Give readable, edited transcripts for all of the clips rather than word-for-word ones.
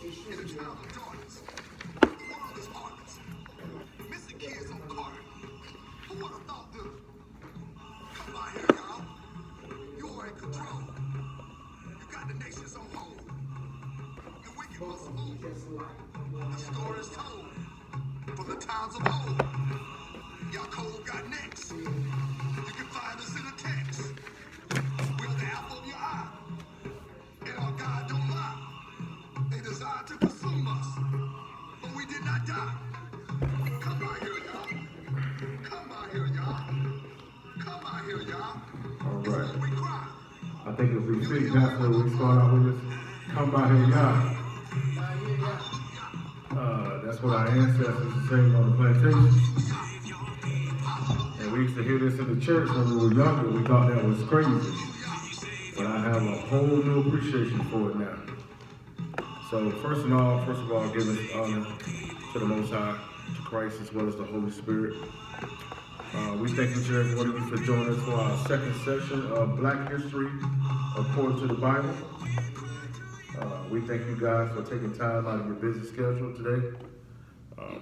In a child of darkness, world is heartless. Missing kids on Carter. Who would have thought this? Come out here, y'all. You are in control. You got the nations on hold. The wicked must move. The story is told. From the times of old. Yaakov got next. You can find us in the text. We're the apple of your eye. And our God don't lie. They desired to consume us. But we did not die. Come out here, y'all. Come out here, y'all. Come out here, y'all. All It's right. what we cry. I think if we see that's where we start out with this. Come by here, y'all. That's what our ancestors were saying on the plantation. And we used to hear this in the church when we were younger. We thought that was crazy. But I have a whole new appreciation for it now. So first of all, giving honor to the Most High, to Christ, as well as the Holy Spirit. We thank each and every one of you for joining us for our second session of Black History According to the Bible. We thank you guys for taking time out of your busy schedule today.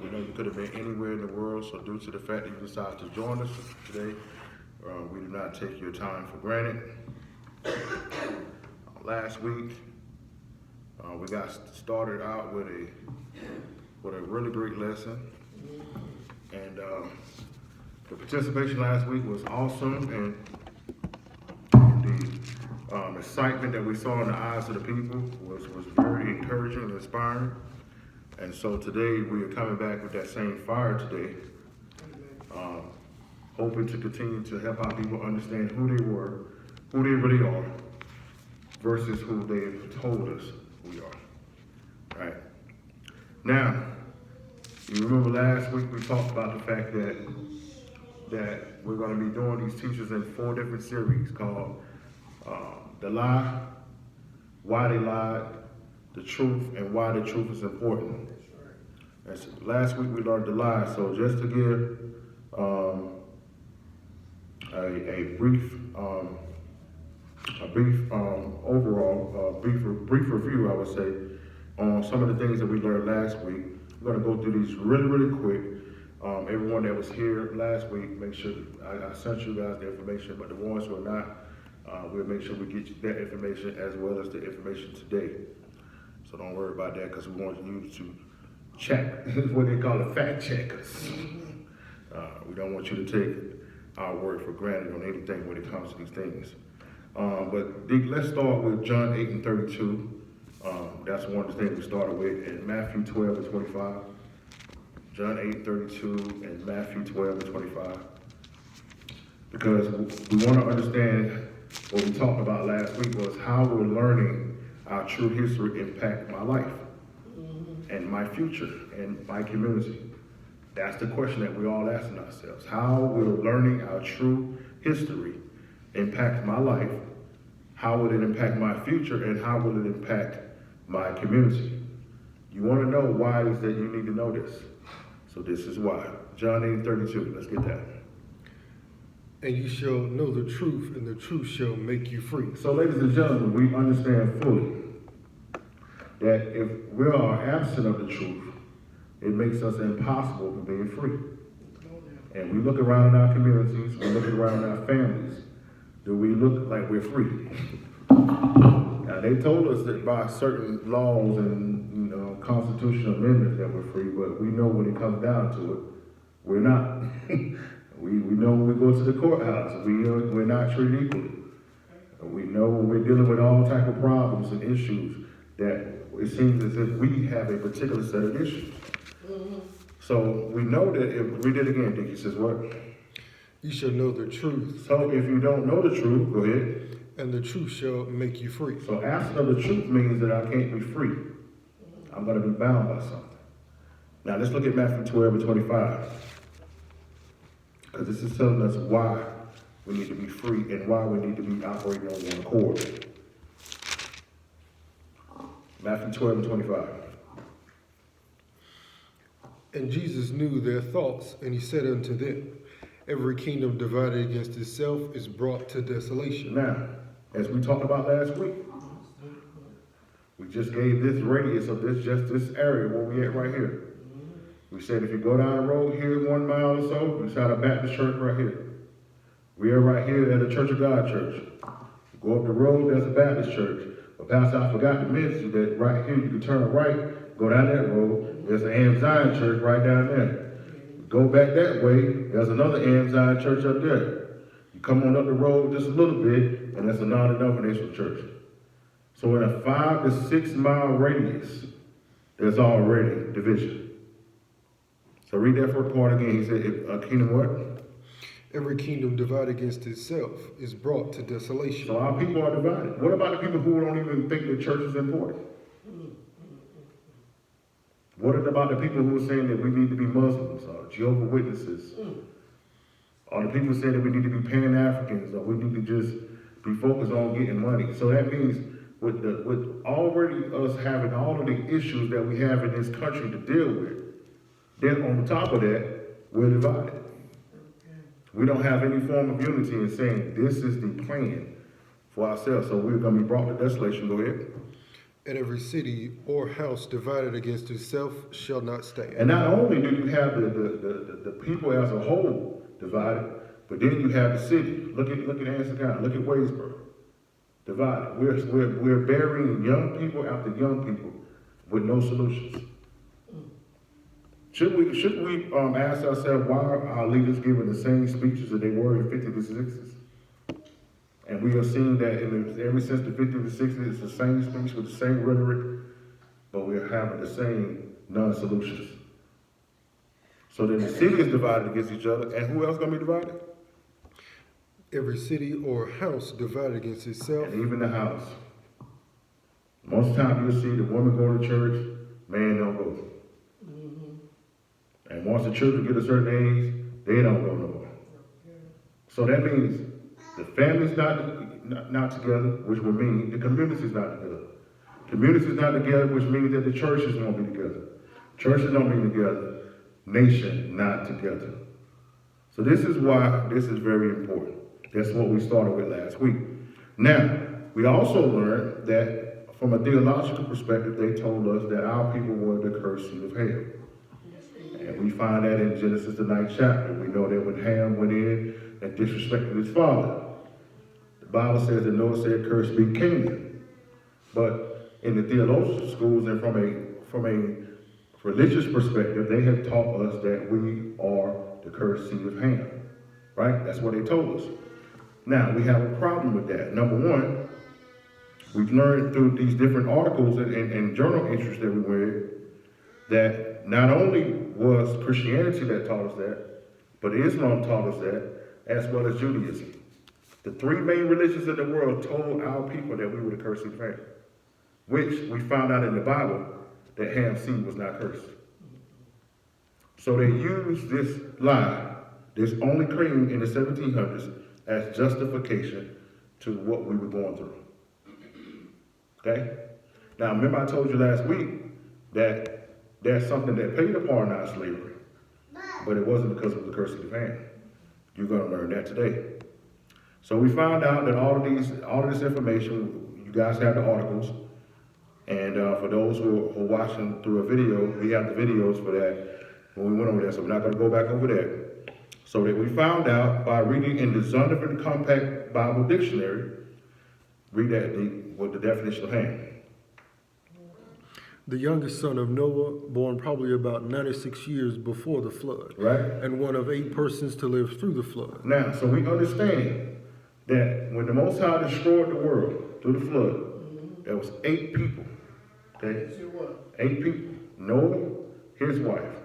We know you could have been anywhere in the world, so due to the fact that you decided to join us today, we do not take your time for granted. Last week, we got started out with a really great lesson, and the participation last week was awesome, and the excitement that we saw in the eyes of the people was very encouraging and inspiring. And so today we are coming back with that same fire today, hoping to continue to help our people understand who they were, who they really are, versus who they've told us we are. Right? Now, you remember last week we talked about the fact that we're going to be doing these teachers in 4 different series called The Lie, Why They Lied, The Truth, and Why the Truth is Important. And so last week we learned the lie, so just to give a brief review, I would say, on some of the things that we learned last week. We're going to go through these really quick. Everyone that was here last week, make sure I sent you guys the information, but the ones who are not, we'll make sure we get you that information as well as the information today. So don't worry about that, because we want you to check, what they call a fact checkers. We don't want you to take our word for granted on anything when it comes to these things. But let's start with John 8:32. That's one of the things we started with, and Matthew 12:25. John 8:32 and Matthew 12:25. Because we want to understand what we talked about last week was how we're learning our true history impact my life and my future and my community. That's the question that we're all asking ourselves. How we're learning our true history impact my life, how will it impact my future, and how will it impact my community? You want to know why it is that you need to know this. So this is why. John 8:32, let's get that. And you shall know the truth, and the truth shall make you free. So ladies and gentlemen, we understand fully that if we are absent of the truth, it makes us impossible from being free. And we look around in our communities, we look around in our families, do we look like we're free? Now they told us that by certain laws and constitutional amendments that we're free, but we know when it comes down to it, we're not. we know when we go to the courthouse, we're not treated equally. We know when we're dealing with all type of problems and issues that it seems as if we have a particular set of issues. So we know that if, read it again, Dickie says what? You shall know the truth. So if you don't know the truth, go ahead. And the truth shall make you free. So absent of the truth means that I can't be free. I'm going to be bound by something. Now let's look at Matthew 12:25. Because this is telling us why we need to be free and why we need to be operating on one accord. Matthew 12:25. And Jesus knew their thoughts, and he said unto them, every kingdom divided against itself is brought to desolation. Now, as we talked about last week, We just gave this radius of this area where we at right here. We said if you go down the road here 1 mile or so, you saw the Baptist church right here. We are right here at the Church of God church. Go up the road, there's a Baptist church. But Pastor, I forgot to mention that right here you can turn right, go down that road. There's an Am Zion church right down there. Go back that way, there's another Am Zion church up there. You come on up the road just a little bit, and there's a non-denominational church. So in a 5 to 6 mile radius, there's already division. So read that first part again. He said, a kingdom what? Every kingdom divided against itself is brought to desolation. So our people are divided. What about the people who don't even think the church is important? What about the people who are saying that we need to be Muslims or Jehovah's Witnesses? Or the people saying that we need to be Pan-Africans or we need to just be focused on getting money? So that means with already us having all of the issues that we have in this country to deal with, then on top of that, we're divided. We don't have any form of unity in saying this is the plan for ourselves. So we're going to be brought to desolation. Go ahead. And every city or house divided against itself shall not stand. And not only do you have the people as a whole divided, but then you have the city. Look at Anson County. Look at Waysboro. Divided. We're burying young people after young people with no solutions. Should we ask ourselves why are our leaders giving the same speeches that they were in 50s and 60s? And we have seen that ever since the 50s and 60s, it's the same speech with the same rhetoric, but we're having the same non-solutions. So then the city is divided against each other, and who else going to be divided? Every city or house divided against itself. And even the house. Most of the time you'll see the woman go to church, man don't go. And once the children get a certain age, they don't go no more. So that means the family's not together, which would mean the community's not together. Community's not together, which means that the churches won't be together. Churches don't be together. Nation not together. So this is why this is very important. That's what we started with last week. Now, we also learned that from a theological perspective, they told us that our people were the cursed seed of Ham. And we find that in Genesis, the 9th chapter. We know that when Ham went in and disrespected his father, the Bible says that Noah said, "Cursed be Canaan." But in the theological schools and from a religious perspective, they have taught us that we are the cursed seed of Ham. Right? That's what they told us. Now, we have a problem with that. Number one, we've learned through these different articles and journal entries that we read that not only was Christianity that taught us that, but Islam taught us that, as well as Judaism. The three main religions in the world told our people that we were the cursed seed of Ham, which we found out in the Bible that Ham's seed was not cursed. So they used this lie, this only came in the 1700s, as justification to what we were going through. Okay? Now, remember I told you last week that there's something that played a part in our slavery, but it wasn't because of the curse of Ham. You're going to learn that today. So we found out that all of this information, you guys have the articles, and for those who are watching through a video, we have the videos for that when we went over there, so we're not going to go back over there. So that we found out by reading in the Zondervan Compact Bible Dictionary, read that what the definition of Ham. The youngest son of Noah, born probably about 96 years before the flood. Right. And one of 8 persons to live through the flood. Now, so we understand that when the Most High destroyed the world through the flood, there was 8 people. Okay? 8 people. Noah, his wife.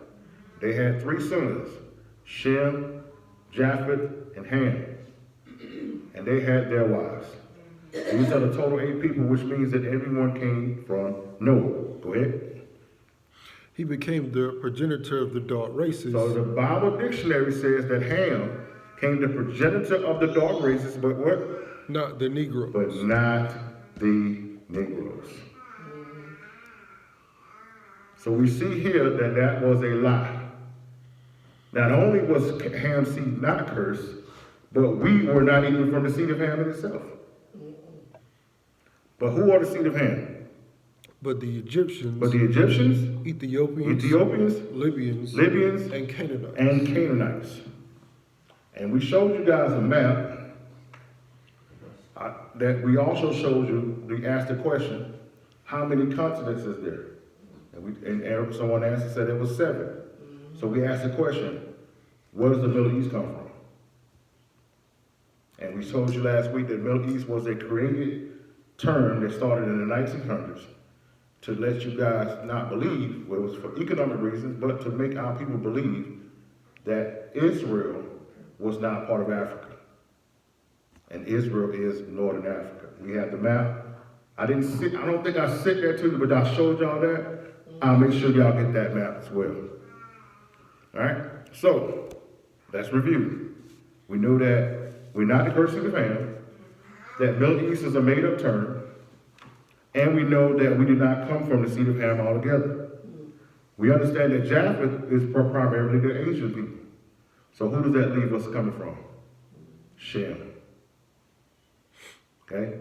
They had 3 sons, Shem, Japheth, and Ham. And they had their wives. These are the total 8 people, which means that everyone came from Noah. Go ahead. He became the progenitor of the dark races. So the Bible dictionary says that Ham came the progenitor of the dark races, but what? Not the Negroes. But not the Negroes. So we see here that that was a lie. Not only was Ham's seed not cursed, but we were not even from the seed of Ham in itself. But who are the seed of Ham? But the Egyptians, Ethiopians, Libyans, Libyans, and Canaanites. and Canaanites. And we showed you guys a map that we also showed you. We asked the question, how many continents is there? And someone answered, said it was 7. So we asked the question, where does the Middle East come from? And we told you last week that Middle East was a created term that started in the 1900s to let you guys not believe, well, it was for economic reasons, but to make our people believe that Israel was not part of Africa. And Israel is Northern Africa. We have the map. I don't think I sent that to you, but I showed y'all that. I'll make sure y'all get that map as well. All right? So, let's review. We know that we're not the curse of the family, that Middle East is a made-up term, and we know that we did not come from the seed of Ham altogether. We understand that Japheth is primarily the Asian people. So who does that leave us coming from? Shem. Okay?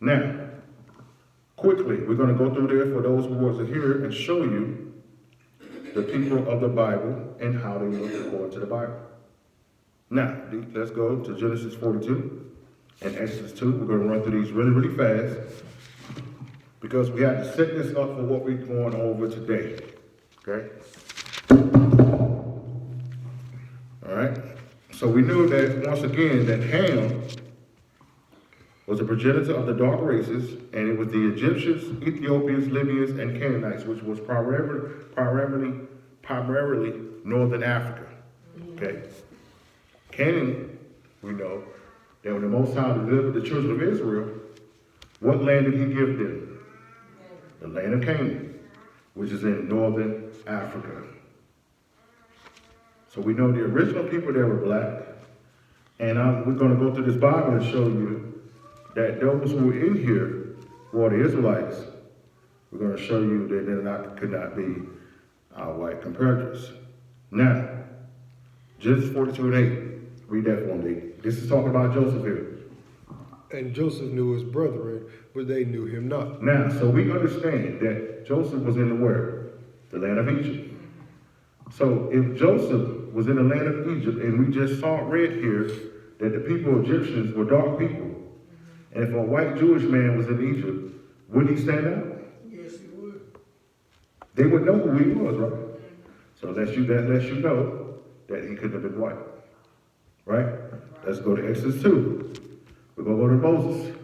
Now, quickly, we're going to go through there for those who wasn't here and show you the people of the Bible and how they look according to the Bible. Now, let's go to Genesis 42 and Exodus 2. We're going to run through these really, really fast because we have to set this up for what we're going over today. Okay? All right? So we knew that, once again, that Ham was a progenitor of the dark races, and it was the Egyptians, Ethiopians, Libyans, and Canaanites, which was primarily Northern Africa. Okay? Canaan, we know, that when the Most High delivered the children of Israel, what land did he give them? The land of Canaan, which is in Northern Africa. So we know the original people there were black, and we're going to go through this Bible and show you that those who were in here were the Israelites. We're going to show you that they could not be our white comparators. Now, Genesis 42 and 8. Read that for me. This is talking about Joseph here. And Joseph knew his brethren, but they knew him not. Now, so we understand that Joseph was in the where? The land of Egypt. So if Joseph was in the land of Egypt, and we just read here that the people Egyptians were dark people, and if a white Jewish man was in Egypt, wouldn't he stand out? Yes, he would. They would know who he was, right? So that lets you know that he couldn't have been white. Right? Let's go to Exodus 2. We're going to go to Moses.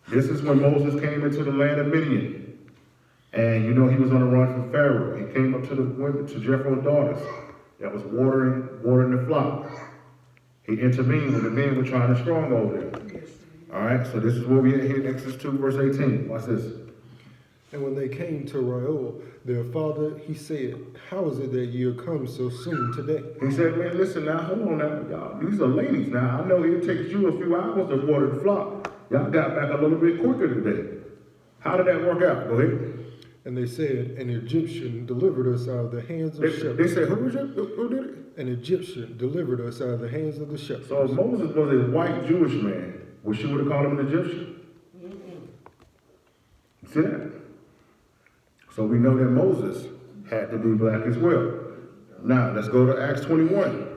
This is when Moses came into the land of Midian. And you know he was on the run from Pharaoh. He came up to the women, to Jephthah's daughters that was watering the flock. He intervened when the men were trying to stronghold them. All right, so this is where we are here in Exodus 2, verse 18. Watch this. And when they came to Reuel, their father, he said, how is it that ye are come so soon today? He said, man, listen now, hold on now, y'all. These are ladies now. I know it takes you a few hours to water the flock. Y'all got back a little bit quicker today. How did that work out? Go ahead. And they said, an Egyptian delivered us out of the hands of shepherds. They said, who did it? An Egyptian delivered us out of the hands of the shepherds. So Moses was a white Jewish man. Well, she would have called him an Egyptian. You see that? So we know that Moses had to be black as well. Now, let's go to Acts 21.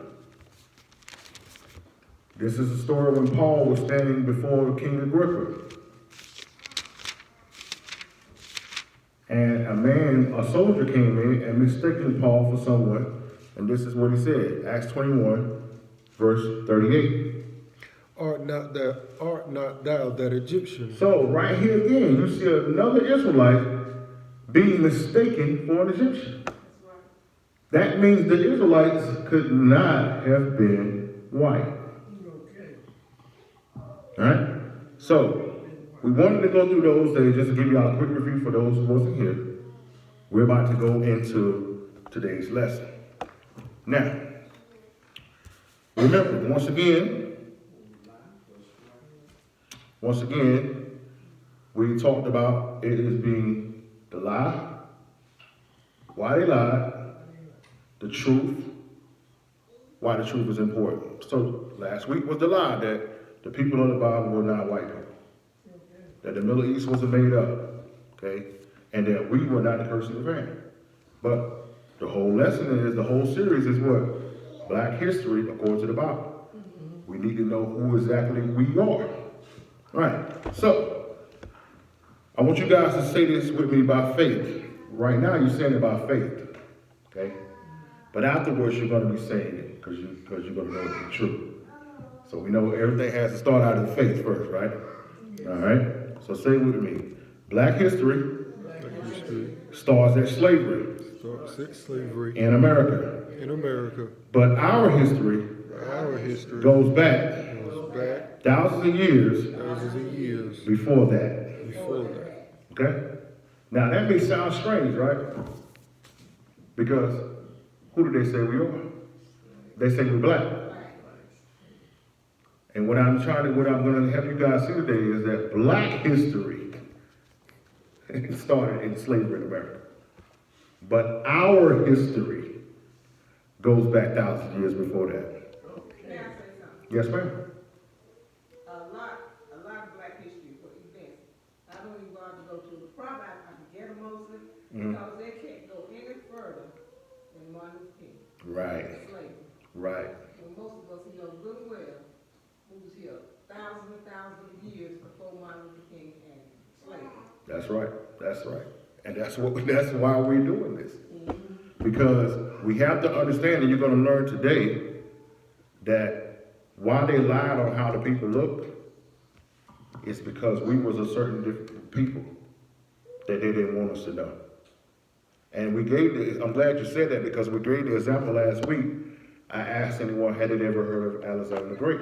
This is a story when Paul was standing before King Agrippa. And a soldier came in and mistaken Paul for someone. And this is what he said. Acts 21, verse 38. Art not thou that Egyptian? So right here again, you see another Israelite being mistaken for an Egyptian. That means the Israelites could not have been white. Okay. All right? So we wanted to go through those days just to give y'all a quick review for those who wasn't here. We're about to go into today's lesson. Now, remember, once again, we talked about it as being the lie, why they lied, the truth, why the truth is important. So last week was the lie that the people of the Bible were not white people, that the Middle East wasn't made up, okay? and that we were not the curse of the family. But the whole lesson is, the whole series is what? Black history according to the Bible. We need to know who exactly we are. Right. So, I want you guys to say this with me by faith. Right now, you're saying it by faith. Okay? But afterwards, you're going to be saying it because you're going to know it's the truth. So we know everything has to start out of faith first, right? All right? So say it with me. Black history starts at slavery Starts at slavery in America. in America. But our history Our history goes back goes back thousands of years thousands of years before that. before that. Okay? Now that may sound strange, right? Because who do they say we are? They say we're black. And what I'm going to help you guys see today is that black history started in slavery in America. But our history goes back thousands of years before that. May I say something? Yes, ma'am. A lot of black history for events. I don't even want to go to the problem. I can get them mostly because they can't go any further than Martin Luther King. Right, Slavery. right. And most of us know good and well who was here thousands and thousands of years before Martin Luther King and slavery. That's right. That's right. And that's why we're doing this. Because we have to understand, and you're going to learn today, that why they lied on how the people looked, it's because we was a certain different people that they didn't want us to know. And we gave I'm glad you said that because we gave the example last week. I asked anyone, had they ever heard of Alexander the Great?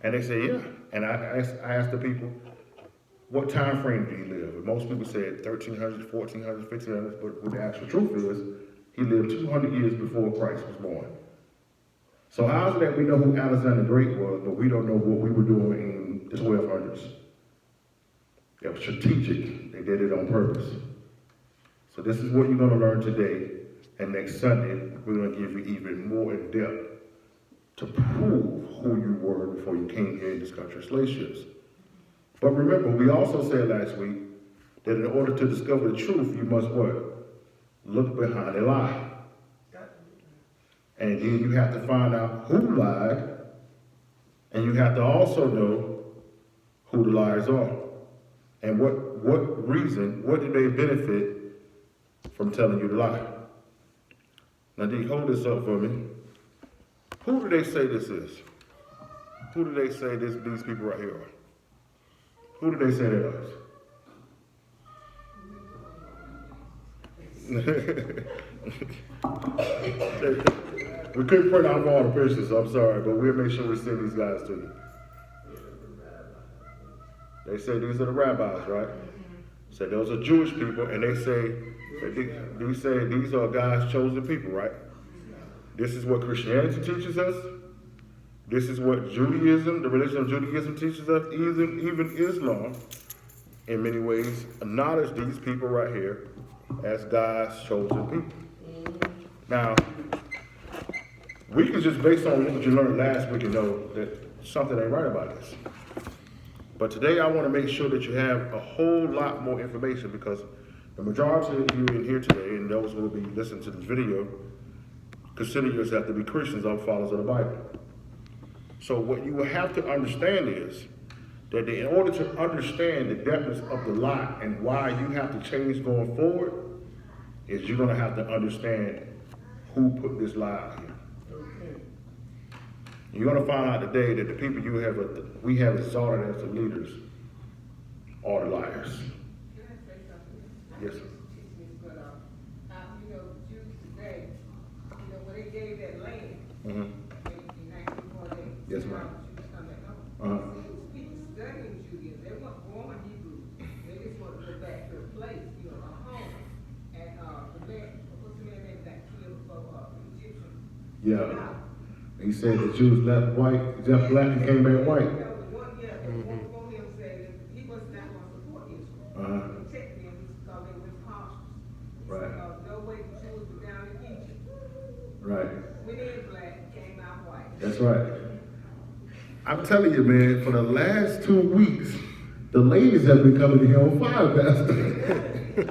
And they said, yeah. And I asked the people, what time frame did he live? And most people said 1300s, 1400s, 1500s, but what the actual truth is, he lived 200 years before Christ was born. So how is it that we know who Alexander the Great was, but we don't know what we were doing in the 1200s? It was strategic. They did it on purpose. So this is what you're going to learn today, and next Sunday, we're going to give you even more in depth to prove who you were before you came here in this country as slave ships. But remember, we also said last week that in order to discover the truth, you must what? Look behind a lie. And then you have to find out who lied, and you have to also know who the liars are. And what reason, what did they benefit from telling you the lie? Now, D, hold this up for me. Who do they say this is? Who do they say these people right here are? Who do they say that is? We couldn't print out all the pictures, I'm sorry, but we'll make sure we send these guys to you. They say these are the rabbis, right? So those are Jewish people, and they say these are God's chosen people, right? This is what Christianity teaches us. This is what Judaism, the religion of Judaism teaches us, even Islam, in many ways, acknowledge these people right here as God's chosen people. Now, we can just, based on what you learned last week, and know that something ain't right about this. But today I want to make sure that you have a whole lot more information, because the majority of you in here today, and those who will be listening to this video, consider yourself to be Christians or followers of the Bible. So what you will have to understand is that in order to understand the depth of the lie and why you have to change going forward, is you're going to have to understand who put this lie out here. You're going to find out today that the people we have exalted as the leaders are the liars. Can I say something? Yes, sir. You know, Jews today, you know, when they gave that land Mm-hmm. in 1948, Yes, ma'am. Jews come back home. Uh-huh. See, it was people studying Judaism. They weren't born Hebrews. They just want to go back to a place, you know, a home. And the man, what's the man name that killed for the Egyptians? Yeah. He said the Jews left black and came back white. You know, the one before him said that he was not going to support Israel. Uh-huh. Protect them because they were imposters. Right. No way the Jews were down in Egypt. Right. Went in black, came out white. That's right. I'm telling you, man, for the last 2 weeks, the ladies have been coming here on fire, Pastor.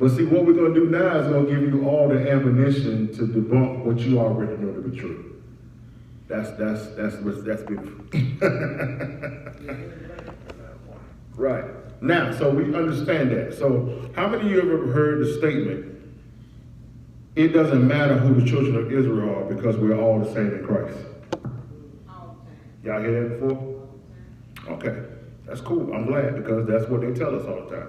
But see, what we're going to do now is going to give you all the ammunition to debunk what you already know to be true. That's beautiful. Right. Now, so we understand that. So how many of you ever heard the statement, it doesn't matter who the children of Israel are because we're all the same in Christ? All the time. Y'all hear that before? Okay, that's cool. I'm glad because that's what they tell us all the time.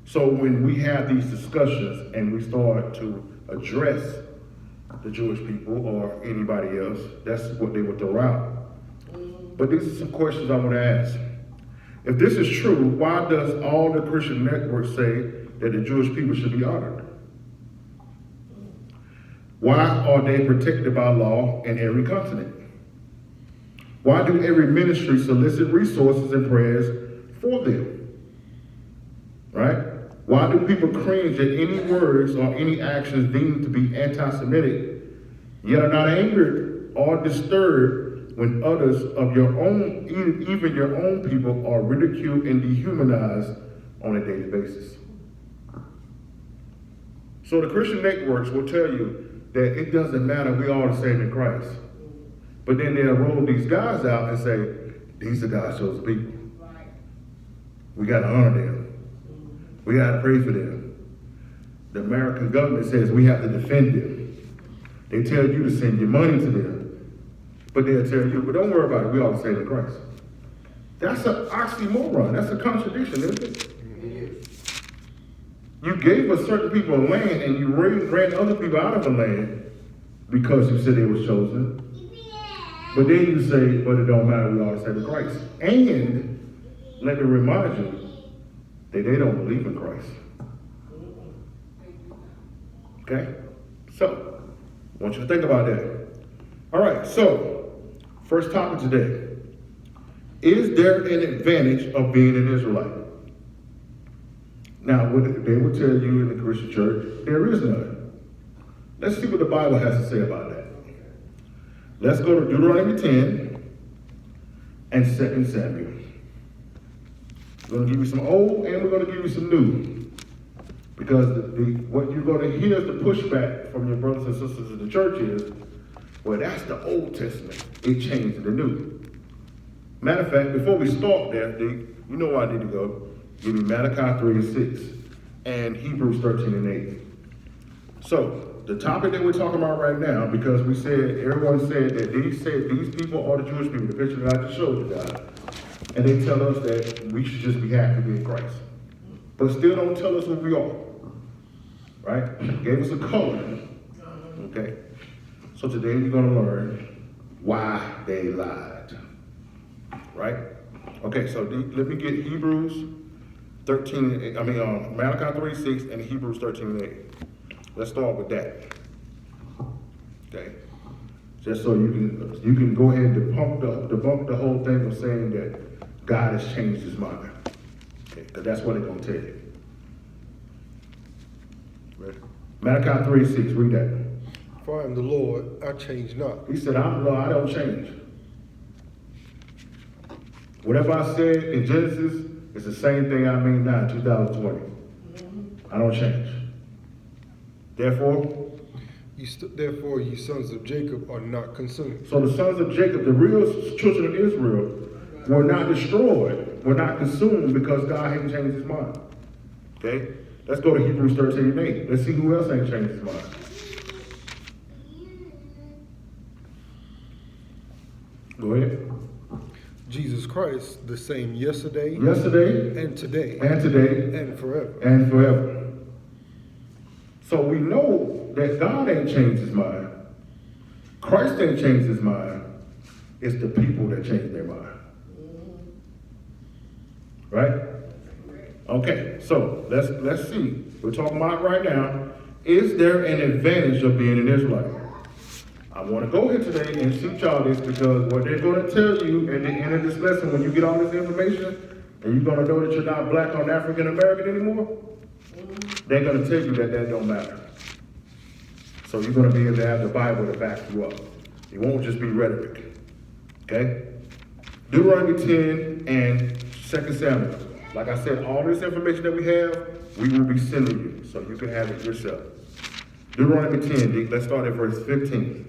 So when we have these discussions and we start to address the Jewish people or anybody else, that's what they would throw out. But these are some questions I want to ask. If this is true, why does all the Christian networks say that the Jewish people should be honored? Why are they protected by law in every continent? Why do every ministry solicit resources and prayers for them? Right? Why do people cringe at any words or any actions deemed to be anti-Semitic, yet are not angered or disturbed when others of your own, even your own people, are ridiculed and dehumanized on a daily basis? So the Christian networks will tell you that it doesn't matter, we all the same in Christ. But then they'll roll these guys out and say, these are God's chosen people. Right. We got to honor them. We got to pray for them. The American government says we have to defend them. They tell you to send your money to them. But they'll tell you, but don't worry about it, we all the same in Christ. That's an oxymoron. That's a contradiction, isn't it? You gave a certain people land and you ran other people out of the land because you said they was chosen. But then you say, but it don't matter, we all the same in Christ. And let me remind you that they don't believe in Christ. Okay? So, I want you to think about that. All right, so, first topic today. Is there an advantage of being an Israelite? Now, what they will tell you in the Christian church, there is none. Let's see what the Bible has to say about that. Let's go to Deuteronomy 10 and 2 Samuel. We're going to give you some old and we're going to give you some new. Because what you're going to hear is the pushback from your brothers and sisters in the church is, well, that's the Old Testament. It changed to the New. Matter of fact, before we start there, you know where I need to go. Give me Malachi 3 and 6 and Hebrews 13 and 8. So, the topic that we're talking about right now, because everyone said that these people are the Jewish people, the picture that I just showed you guys, and they tell us that we should just be happy to be in Christ. But still don't tell us who we are. Right? Gave us a color. Okay? So today you're going to learn why they lied. Right? Okay, so let me get Malachi 3, 6 and Hebrews 13 and 8. Let's start with that. Okay? Just so you can go ahead and debunk the whole thing of saying that God has changed his mind. Okay, because that's what they're going to tell you. Ready? Malachi 3, 6, read that. For I am the Lord, I change not. He said, I'm the Lord, I don't change. Whatever I said in Genesis, it's the same thing I mean now in 2020. I don't change. Therefore, Therefore, ye sons of Jacob are not consumed. so the sons of Jacob, the real children of Israel, were not destroyed, were not consumed because God hadn't changed his mind. Okay? Let's go to Hebrews 13 and 8. Let's see who else ain't changed his mind. Go ahead. Jesus Christ, the same yesterday and today and forever. And forever. So we know that God ain't changed his mind. Christ ain't changed his mind. It's the people that change their mind. Right? Okay, so let's see. We're talking about right now, is there an advantage of being an Israelite? I want to go here today and teach y'all this because what they're going to tell you at the end of this lesson, when you get all this information, and you're going to know that you're not black or African American anymore, they're going to tell you that don't matter. So you're going to be able to have the Bible to back you up. It won't just be rhetoric. Okay? Deuteronomy 10 and 2 Samuel. Like I said, all this information that we have, we will be sending you, so you can have it yourself. Deuteronomy 10, Dick, let's start at verse 15.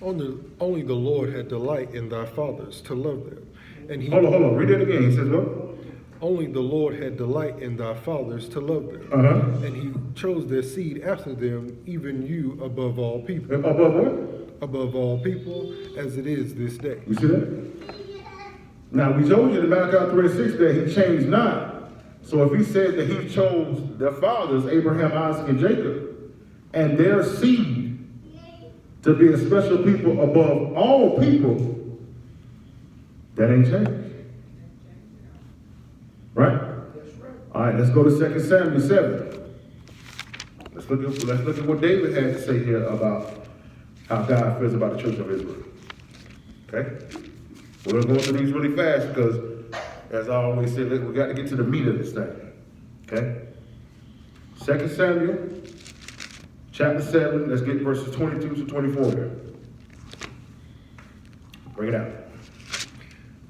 Only the Lord had delight in thy fathers to love them. And he Hold on, read that again. He says what? only the Lord had delight in thy fathers to love them. Uh-huh. And he chose their seed after them, even you above all people. Above what? Above all people, as it is this day. You see that? Now, we told you in Malachi 3:6 that he changed not. So if he said that he chose their fathers, Abraham, Isaac, and Jacob, and their seed to be a special people above all people, that ain't changed. Right? All right, let's go to 2 Samuel 7. Let's look at what David had to say here about how God feels about the children of Israel. Okay? We're going to go through these really fast because, as I always say, we got to get to the meat of this thing. Okay? 2 Samuel, chapter 7, let's get verses 22 to 24 here. Bring it out.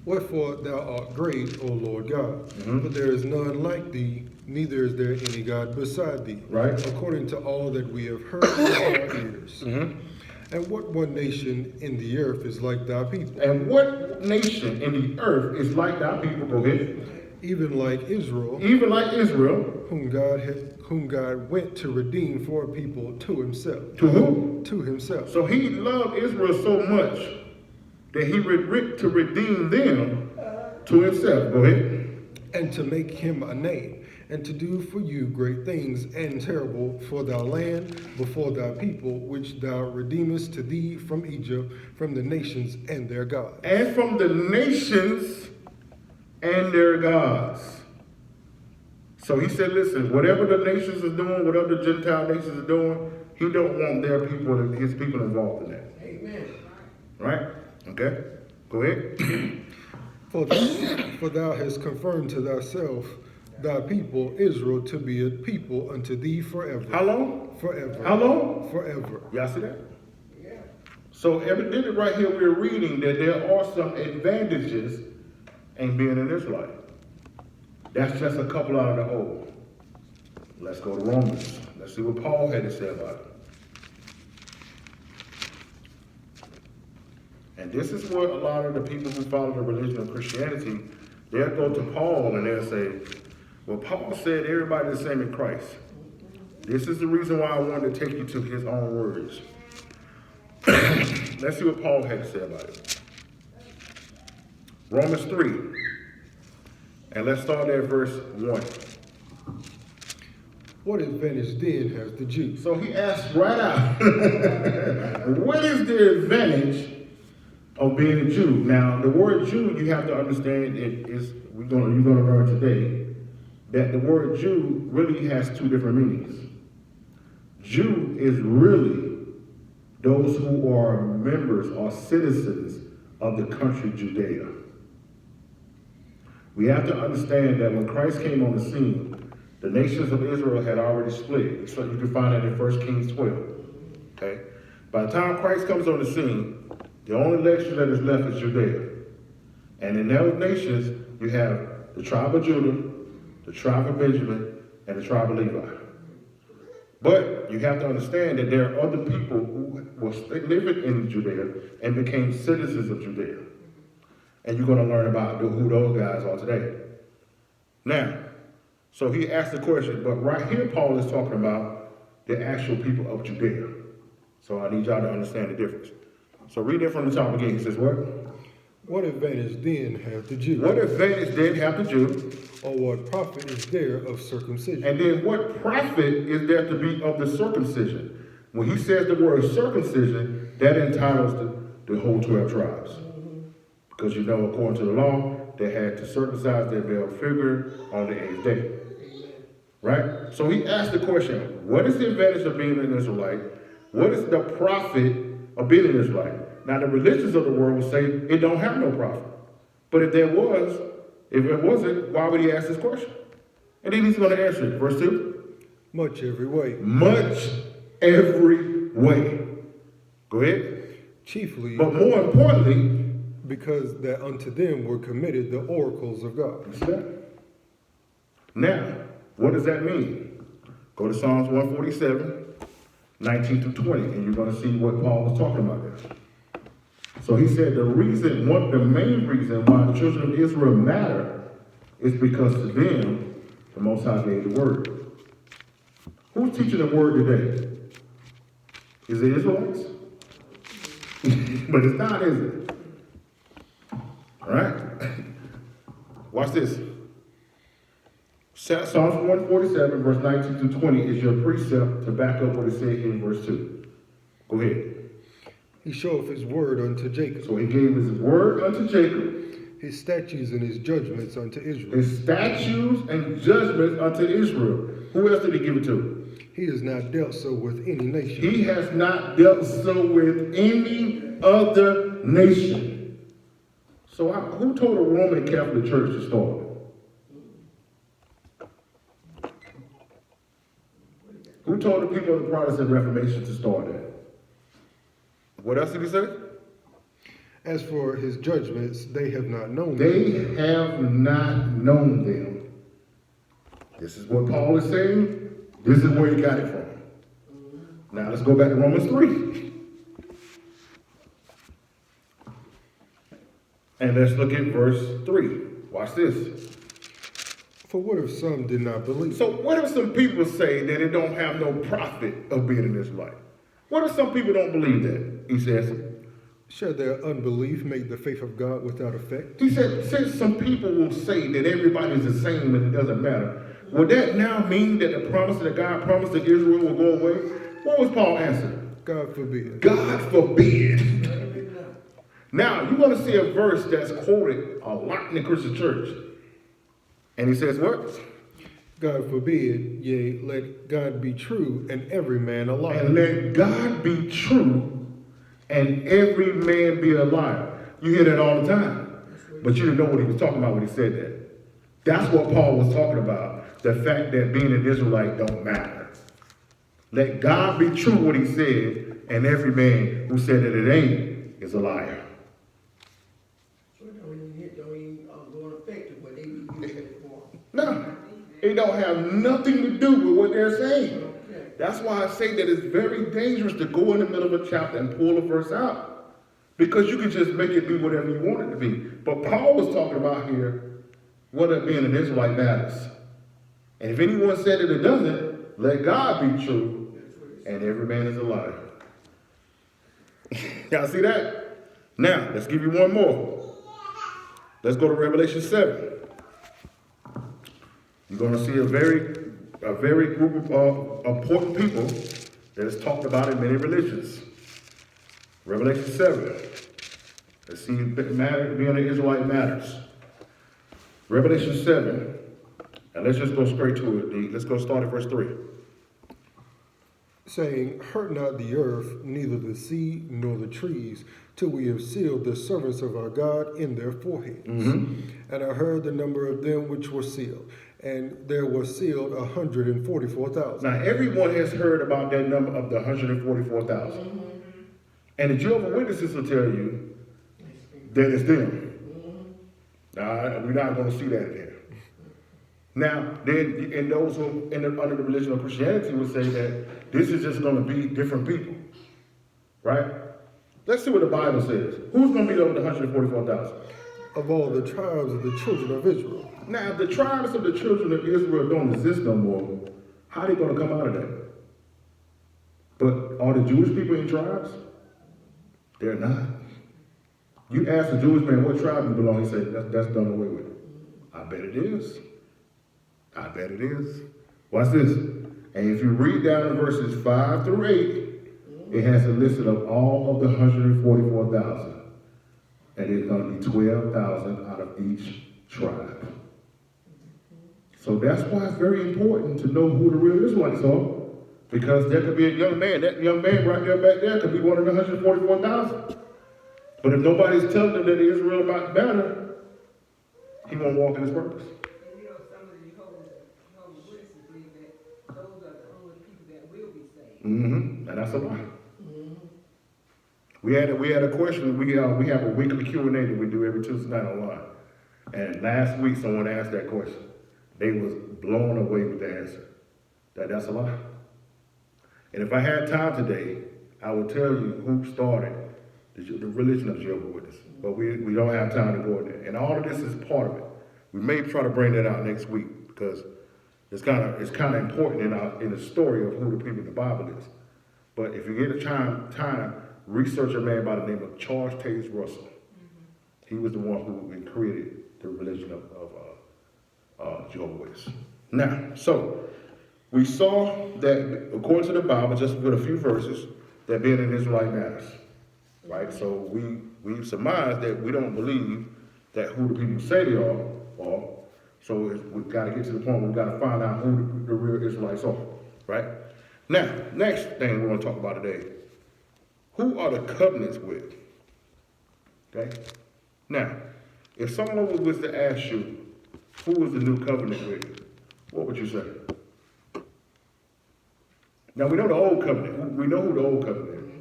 Wherefore thou art great, O Lord God, for there is none like thee, neither is there any God beside thee, Right. according to all that we have heard with our ears. And what one nation in the earth is like thy people, And what nation in the earth is like thy people? Go ahead. even like Israel, Even like Israel. whom God went to redeem for a people to himself. To who? To himself. So he loved Israel so much that he would to redeem them to himself. Go ahead. And to make him a name, and to do for you great things and terrible for thy land before thy people, which thou redeemest to thee from Egypt, from the nations and their gods. And from the nations and their gods. So he said, listen, whatever the nations are doing, whatever the Gentile nations are doing, he don't want their people, his people involved in that. Amen. Right? Okay? Go ahead. For thou hast confirmed to thyself thy people Israel to be a people unto thee forever. How long? Forever. How long? Forever. Y'all see that? Yeah. So evidently right here we're reading that there are some advantages in being an Israelite. That's just a couple out of the whole. Let's go to Romans. Let's see what Paul had to say about it. And this is what a lot of the people who follow the religion of Christianity, they'll go to Paul and they'll say, well, Paul said everybody's the same in Christ. This is the reason why I wanted to take you to his own words. Let's see what Paul had to say about it. Romans 3. And let's start at verse 1. What advantage then has the Jew? So he asked right out, what is the advantage of being a Jew? Now, the word Jew, you have to understand, you're going to learn today, that the word Jew really has two different meanings. Jew is really those who are members or citizens of the country Judea. We have to understand that when Christ came on the scene, the nations of Israel had already split. So you can find that in 1 Kings 12. Okay? By the time Christ comes on the scene, the only nation that is left is Judea. And in those nations, you have the tribe of Judah, the tribe of Benjamin, and the tribe of Levi. But you have to understand that there are other people who were living in Judea and became citizens of Judea. And you're going to learn about who those guys are today. Now, so he asked the question, but right here Paul is talking about the actual people of Judea. So I need y'all to understand the difference. So read it from the top again. He says what? What advantage then hath the Jew? What advantage then hath the Jew? Or what profit is there of circumcision? And then what profit is there to be of the circumcision? When he says the word circumcision, that entitles the whole 12 tribes. Because you know, according to the law, they had to circumcise their male figure on the 8th day. Right? So he asked the question, what is the advantage of being an Israelite? What is the profit of being an Israelite? Now, the religions of the world will say it don't have no profit. But if it wasn't, why would he ask this question? And then he's going to answer it. Verse 2. Much every way. Much every way. Go ahead. Chiefly But more importantly, because that unto them were committed the oracles of God. You see that? Now, what does that mean? Go to Psalms 147, 19 through 20, and you're going to see what Paul was talking about there. So he said the main reason why the children of Israel matter is because to them, the Most High gave the word. Who's teaching the word today? Is it Israelites? But it's not, is it? All right? Watch this. Psalms 147, verse 19 to 20 is your precept to back up what it said in verse 2. Go ahead. He showeth his word unto Jacob, So he gave his word unto Jacob, his statutes and his judgments unto Israel. his statutes and judgments unto Israel. Who else did he give it to? He has not dealt so with any nation. He has not dealt so with any other nation. So who told the Roman Catholic Church to start? Who told the people of the Protestant Reformation to start that? What else did he say? As for his judgments, they have not known them. They have not known them. This is what Paul is saying. This is where he got it from. Now let's go back to Romans 3. And let's look at verse 3. Watch this. For what if some did not believe? So what if some people say that it don't have no profit of being in this life? What if some people don't believe that? He says. Shall their unbelief make the faith of God without effect? He said, since some people will say that everybody's the same and it doesn't matter, would that now mean that the promise that God promised to Israel will go away? What was Paul's answer? God forbid. God forbid. Now, you're going to see a verse that's quoted a lot in the Christian church. And he says what? God forbid, yea, let God be true and every man a liar. And let God be true and every man be a liar. You hear that all the time. But you didn't know what he was talking about when he said that. That's what Paul was talking about. The fact that being an Israelite don't matter. Let God be true what he said, and every man who said that it ain't is a liar. So it don't even go in effect of what they be using it for. No, it don't have nothing to do with what they're saying. Okay. That's why I say that it's very dangerous to go in the middle of a chapter and pull a verse out. Because you can just make it be whatever you want it to be. But Paul was talking about here whether being an Israelite matters. And if anyone said that it doesn't, let God be true and every man is a liar. Y'all see that? Now, let's give you one more. Let's go to Revelation 7. You're going to see a very group of important people that is talked about in many religions. Revelation 7. Let's see if being an Israelite matters. Revelation 7. And let's just go straight to it, D. Let's go start at verse 3. Saying, hurt not the earth, neither the sea, nor the trees, till we have sealed the servants of our God in their foreheads. And I heard the number of them which were sealed, and there were sealed 144,000. Now, everyone has heard about that number of the 144,000. And the Jehovah's Witnesses will tell you that it's them. Now, we're not going to see that there. Now, then, and those who under the religion of Christianity would say that this is just going to be different people, right? Let's see what the Bible says. Who's going to be over the 144,000? Of all the tribes of the children of Israel. Now, if the tribes of the children of Israel don't exist no more, how are they going to come out of that? But are the Jewish people in tribes? They're not. You ask a Jewish man what tribe you belong, he said, that's done away with. I bet it is. I bet it is. Watch this. And if you read down in verses 5 through 8, it has a list of all of the 144,000. And it's going to be 12,000 out of each tribe. So that's why it's very important to know who the real Israelites are. Because there could be a young man, that young man right there back there could be one of the 144,000. But if nobody's telling him that Israel about better, he won't walk in his purpose. And you know, some of the Jehovah's Witnesses believe that those are the only people that will be saved. And that's a lie. We had a question. We have a weekly Q&A that we do every Tuesday night online. And last week someone asked that question. They was blown away with the answer. That's a lie. And if I had time today, I would tell you who started the religion of Jehovah's Witnesses. But we don't have time to go in there. And all of this is part of it. We may try to bring that out next week because it's kind of important in the story of who the people in the Bible is. But if you get a time, research a man by the name of Charles Taze Russell. He was the one who created the religion of Jehovah's Witnesses. Now, so we saw that according to the Bible, just with a few verses, that being an Israelite matters, right? So we surmise that we don't believe that who the people say they are. So we've got to get to the point where we've got to find out who the real Israelites are, right? Now, next thing we're going to talk about today, who are the covenants with? Okay? Now, if someone was to ask you, who is the new covenant with? What would you say? Now, we know the old covenant. We know who the old covenant is.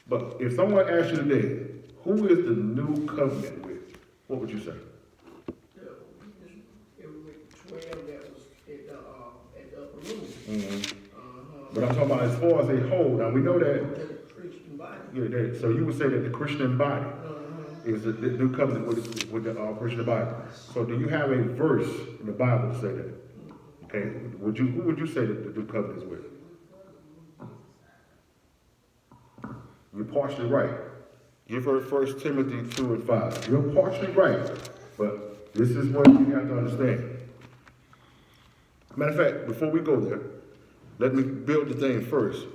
But if someone asked you today, who is the new covenant with? What would you say? It was 12 that was at the upper room. Mm-hmm. But I'm talking about as far as a whole. Now, we know that. The Christian body. Yeah, so you would say that the Christian body is the new covenant with the Christian body. So do you have a verse in the Bible to say that? Okay, who would you say that the new covenant is with? You're partially right. You've heard 1 Timothy 2:5. You're partially right, but this is what you have to understand. Matter of fact, before we go there, let me build the thing first.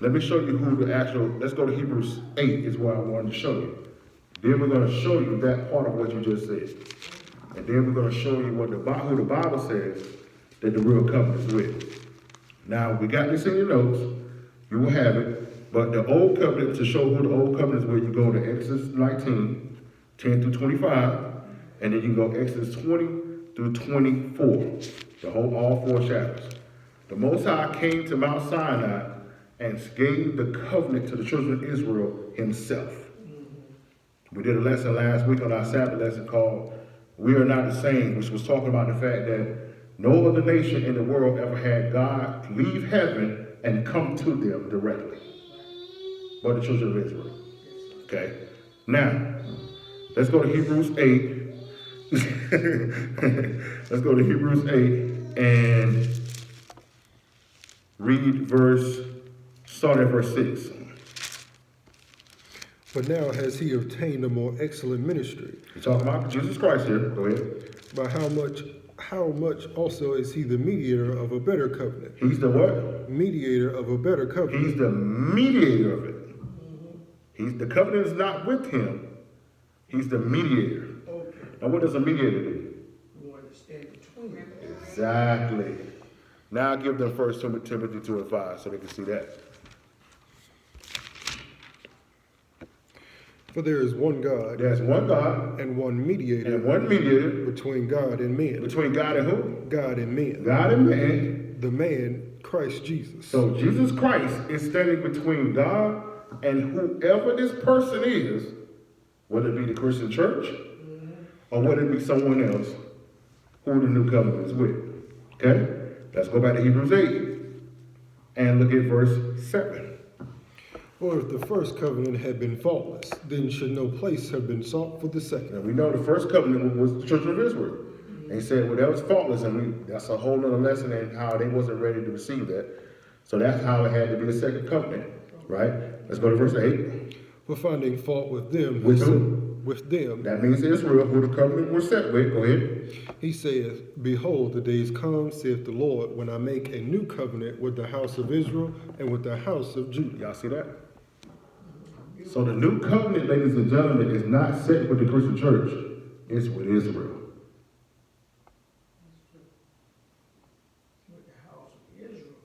Let me show you who the actual, let's go to Hebrews 8 is what I wanted to show you. Then we're going to show you that part of what you just said. And then we're going to show you who the Bible says that the real covenant is with. Now, we got this in your notes. You will have it. But the old covenant, to show who the old covenant is with, you go to Exodus 19, 10 through 25. And then you go Exodus 20 through 24. All 4 chapters. The Most High came to Mount Sinai and gave the covenant to the children of Israel himself. We did a lesson last week on our Sabbath lesson called We Are Not the Same, which was talking about the fact that no other nation in the world ever had God leave heaven and come to them directly, but the children of Israel. Okay? Now, let's go to Hebrews 8. Let's go to Hebrews 8 and read start at verse 6. But now has he obtained a more excellent ministry. We're talking about Jesus Christ here. Go ahead. By how much also is he the mediator of a better covenant? He's the what? Mediator of a better covenant. He's the mediator of it. The covenant is not with him. He's the mediator. Okay. Now what does a mediator do? You want to stand between them. Exactly. Now I'll give them 1 Timothy 2:5 so they can see that. For there is one God There's one God and one mediator and one mediator between God and men. between God and who? God and men. God and man. The man, Christ Jesus. So Jesus Christ is standing between God and whoever this person is, whether it be the Christian church or whether it be someone else who the new covenant is with. Okay? Let's go back to Hebrews 8 and look at verse 7. For if the first covenant had been faultless, then should no place have been sought for the second. Now we know the first covenant was the children of Israel. They said, well, that was faultless, and that's a whole other lesson in how they wasn't ready to receive that. So that's how it had to be a second covenant, right? Let's go to verse 8. For finding fault with them, With he who? said- with them, That means Israel, who the covenant was set with. Go ahead. he saith, Behold, the days come, saith the Lord, when I make a new covenant with the house of Israel and with the house of Judah. Y'all see that? So the new covenant, ladies and gentlemen, is not set with the Christian church. It's with Israel. With the house of Israel.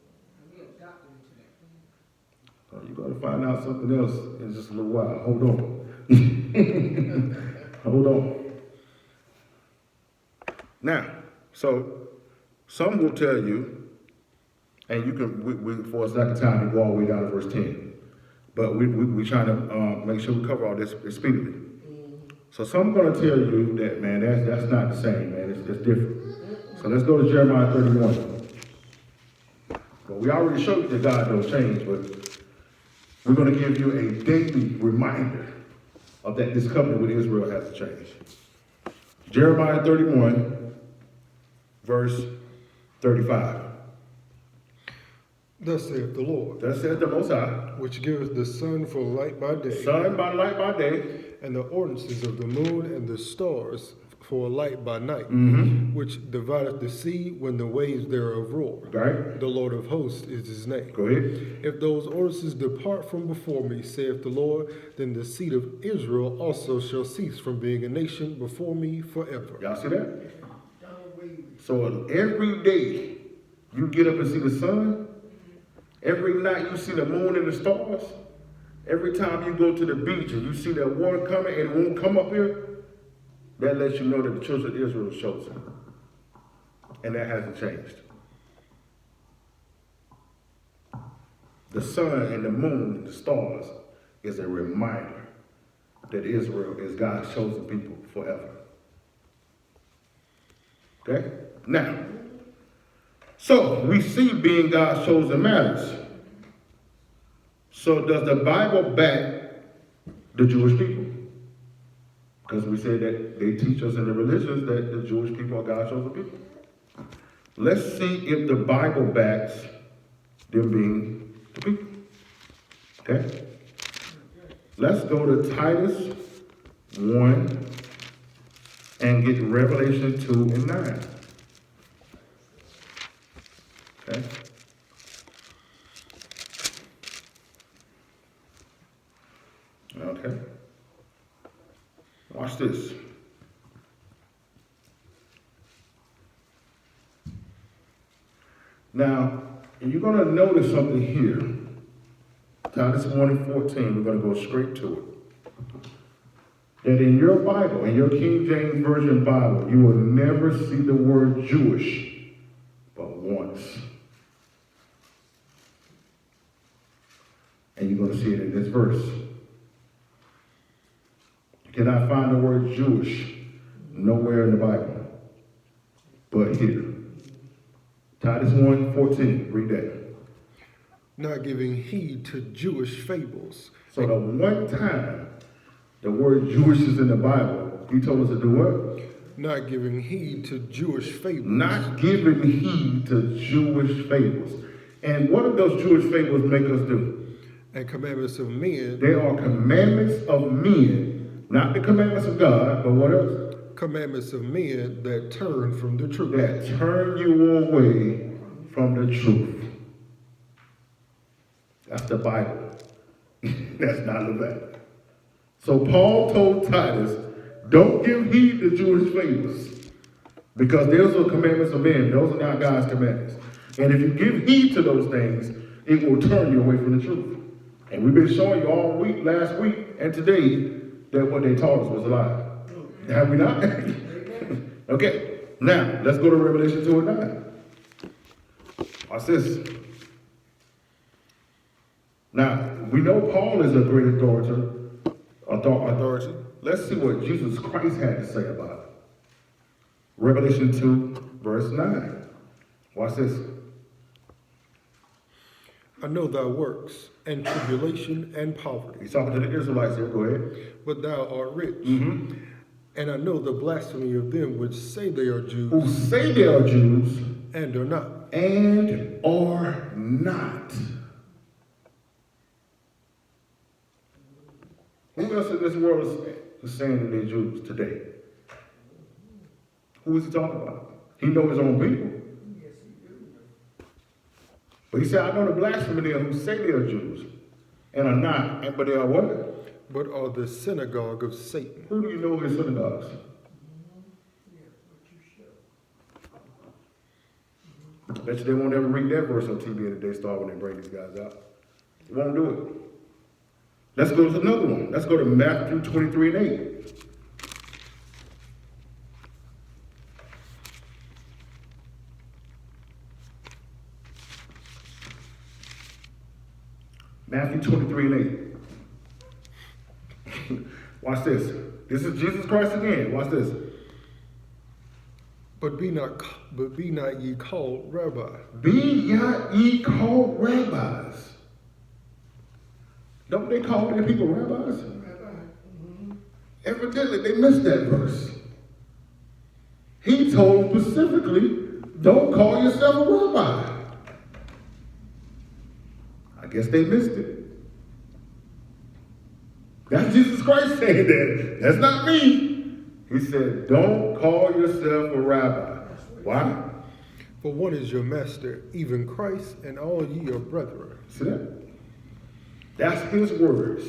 And we adopted into that. You're going to find out something else in just a little while. Hold on. Hold on. Now, so some will tell you, and you can, for a second time, you go all the way down to verse 10. But we trying to make sure we cover all this speedily. So some going to tell you that, man, that's not the same, man. It's different. So let's go to Jeremiah 31. Well, we already showed you that God don't change, but we're going to give you a daily reminder of that this covenant with Israel has to change. Jeremiah 31, verse 35. Thus saith the Lord, Thus says the Most High, which giveth the sun for light by day, sun by light by day, and the ordinances of the moon and the stars for a light by night, which divideth the sea when the waves thereof roar. right? The Lord of hosts is his name. Go ahead. If those ordinances depart from before me, saith the Lord, then the seed of Israel also shall cease from being a nation before me forever. Y'all see that? Don't wait. So every day you get up and see the sun, every night you see the moon and the stars, every time you go to the beach and you see that water coming and it won't come up here, that lets you know that the children of Israel is chosen. And that hasn't changed. The sun and the moon and the stars is a reminder that Israel is God's chosen people forever. Okay? Now, so we see being God's chosen matters. So does the Bible back the Jewish people? Because we say that they teach us in the religions that the Jewish people are God's chosen people. Let's see if the Bible backs them being the people. Okay? Let's go to Titus 1 and get Revelation 2 and 9. Okay? Okay. Watch this. Now, you're going to notice something here. Titus 1 and 14, we're going to go straight to it. That in your Bible, in your King James Version Bible, you will never see the word Jewish but once. And you're going to see it in this verse. You cannot find the word Jewish nowhere in the Bible but here. Titus 1:14, read that. Not giving heed to Jewish fables. So the one time the word Jewish is in the Bible, he told us to do what? Not giving heed to Jewish fables. Not giving heed to Jewish fables. And what do those Jewish fables make us do? And commandments of men. They are commandments of men, not the commandments of God, but what else? Commandments of men that turn from the truth. That turn you away from the truth. That's the Bible. That's not Leviticus. So Paul told Titus, don't give heed to Jewish fables, because those are commandments of men. Those are not God's commandments. And if you give heed to those things, it will turn you away from the truth. And we've been showing you all week, last week, and today, that what they taught us was a lie. Have we not? Okay, now let's go to Revelation 2 and 9. Watch this. Now, we know Paul is a great authority. Let's see what Jesus Christ had to say about it. Revelation 2, verse 9. Watch this. I know thy works, and tribulation, and poverty. He's talking to the Israelites here. Go ahead. But thou art rich. Mm-hmm. And I know the blasphemy of them which say they are Jews, Who say they are Jews and are not. and are not. Who else in this world is saying that they're Jews today? Who is he talking about? He knows his own people. Yes, he do. But he said, I know the blasphemy of them who say they are Jews and are not, but they are what? But are the synagogue of Satan. Who do you know his synagogues? Yeah, what you show. I bet you they won't ever read that verse on TV at the day start when they bring these guys out. They won't do it. Let's go to another one. Let's go to Matthew 23 and 8. Matthew 23:8. Watch this. This is Jesus Christ again. Watch this. But be not ye called rabbi. Be not ye called rabbis. Don't they call their people rabbis? Evidently, they missed that verse. He told them specifically, don't call yourself a rabbi. I guess they missed it. That's Jesus Christ saying that. That's not me. He said, don't call yourself a rabbi. Why? For one is your master, even Christ, and all ye are brethren. See that? That's his words.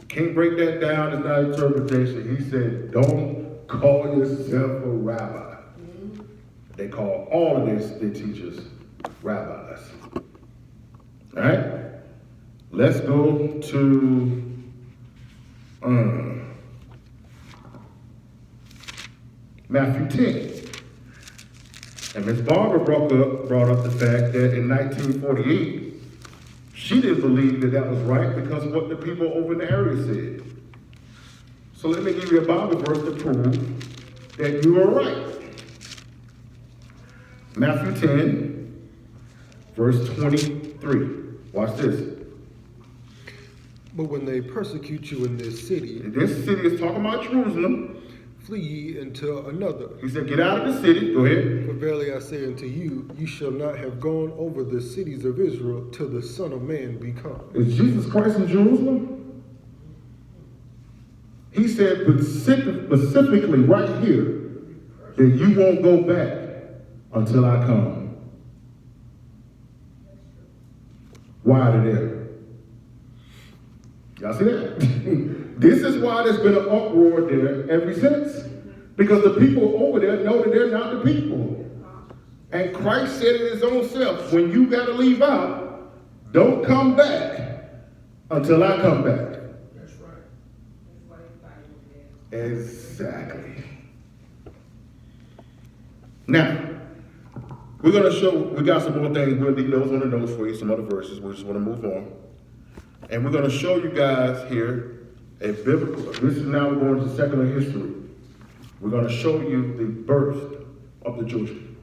Can't break that down. It's not interpretation. He said, don't call yourself a rabbi. They call all of their teachers rabbis. All right? Let's go to Matthew 10. And Ms. Barbara brought up the fact that in 1948, she didn't believe that was right because of what the people over in the area said. So let me give you a Bible verse to prove that you are right. Matthew 10, verse 23. Watch this. But when they persecute you in this city, This city is talking about Jerusalem. flee ye into another. He said, get out of the city. Go ahead. For verily I say unto you, ye shall not have gone over the cities of Israel till the Son of Man be come. Is Jesus Christ in Jerusalem? He said specifically right here that you won't go back until I come. Why are they there? Y'all see that? This is why there's been an uproar there ever since. Because the people over there know that they're not the people. And Christ said it his own self, when you got to leave out, don't come back until I come back. That's right. That's why they fight over there. Exactly. Now, we're going to show, we got some more things. We'll leave those on the notes for you, some other verses. We just want to move on. And we're going to show you guys here a biblical, this is now we're going to secular history. We're going to show you the birth of the Jewish people.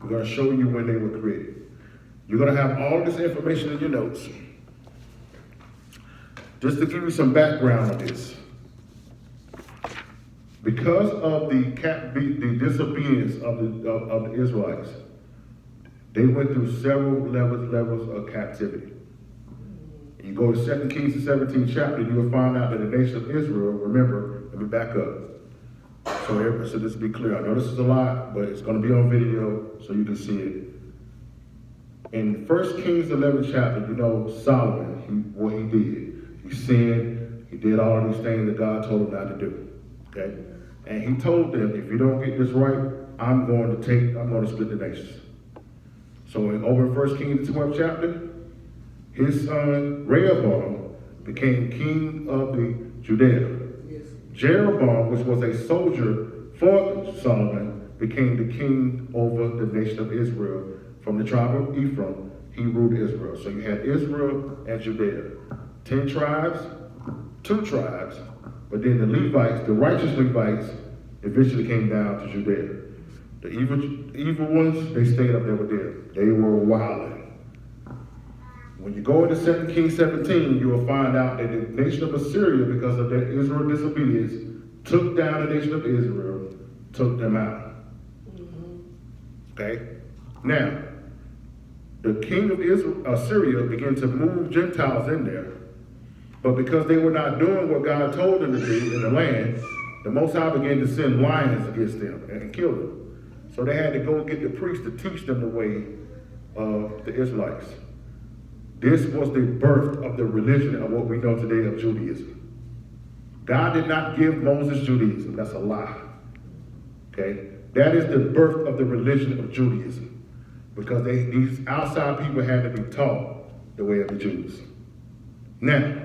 We're going to show you when they were created. You're going to have all this information in your notes. Just to give you some background on this. Because of the disobedience of the Israelites, they went through several levels of captivity. You go to 2 Kings, the 17th chapter, you will find out that the nation of Israel, remember, let me back up. So this will be clear. I know this is a lot, but it's going to be on video so you can see it. In 1 Kings 11th chapter, you know Solomon, what he did. He sinned, he did all of these things that God told him not to do. Okay? And he told them, if you don't get this right, I'm going to split the nations. So over in 1 Kings, the 12th chapter, his son Rehoboam became king of the Judea. Yes. Jeroboam, which was a soldier for Solomon, became the king over the nation of Israel. From the tribe of Ephraim, he ruled Israel. So you had Israel and Judea. 10 tribes, 2 tribes, but then the Levites, the righteous Levites, eventually came down to Judea. The evil ones, they stayed up there with them. They were wilding. When you go into 2 Kings 17, you will find out that the nation of Assyria, because of their Israel disobedience, took down the nation of Israel, took them out. Okay? Now, the king of Assyria began to move Gentiles in there, but because they were not doing what God told them to do in the land, the Most High began to send lions against them and kill them. So they had to go get the priests to teach them the way of the Israelites. This was the birth of the religion of what we know today of Judaism. God did not give Moses Judaism. That's a lie. Okay? That is the birth of the religion of Judaism. Because these outside people had to be taught the way of the Jews. Now,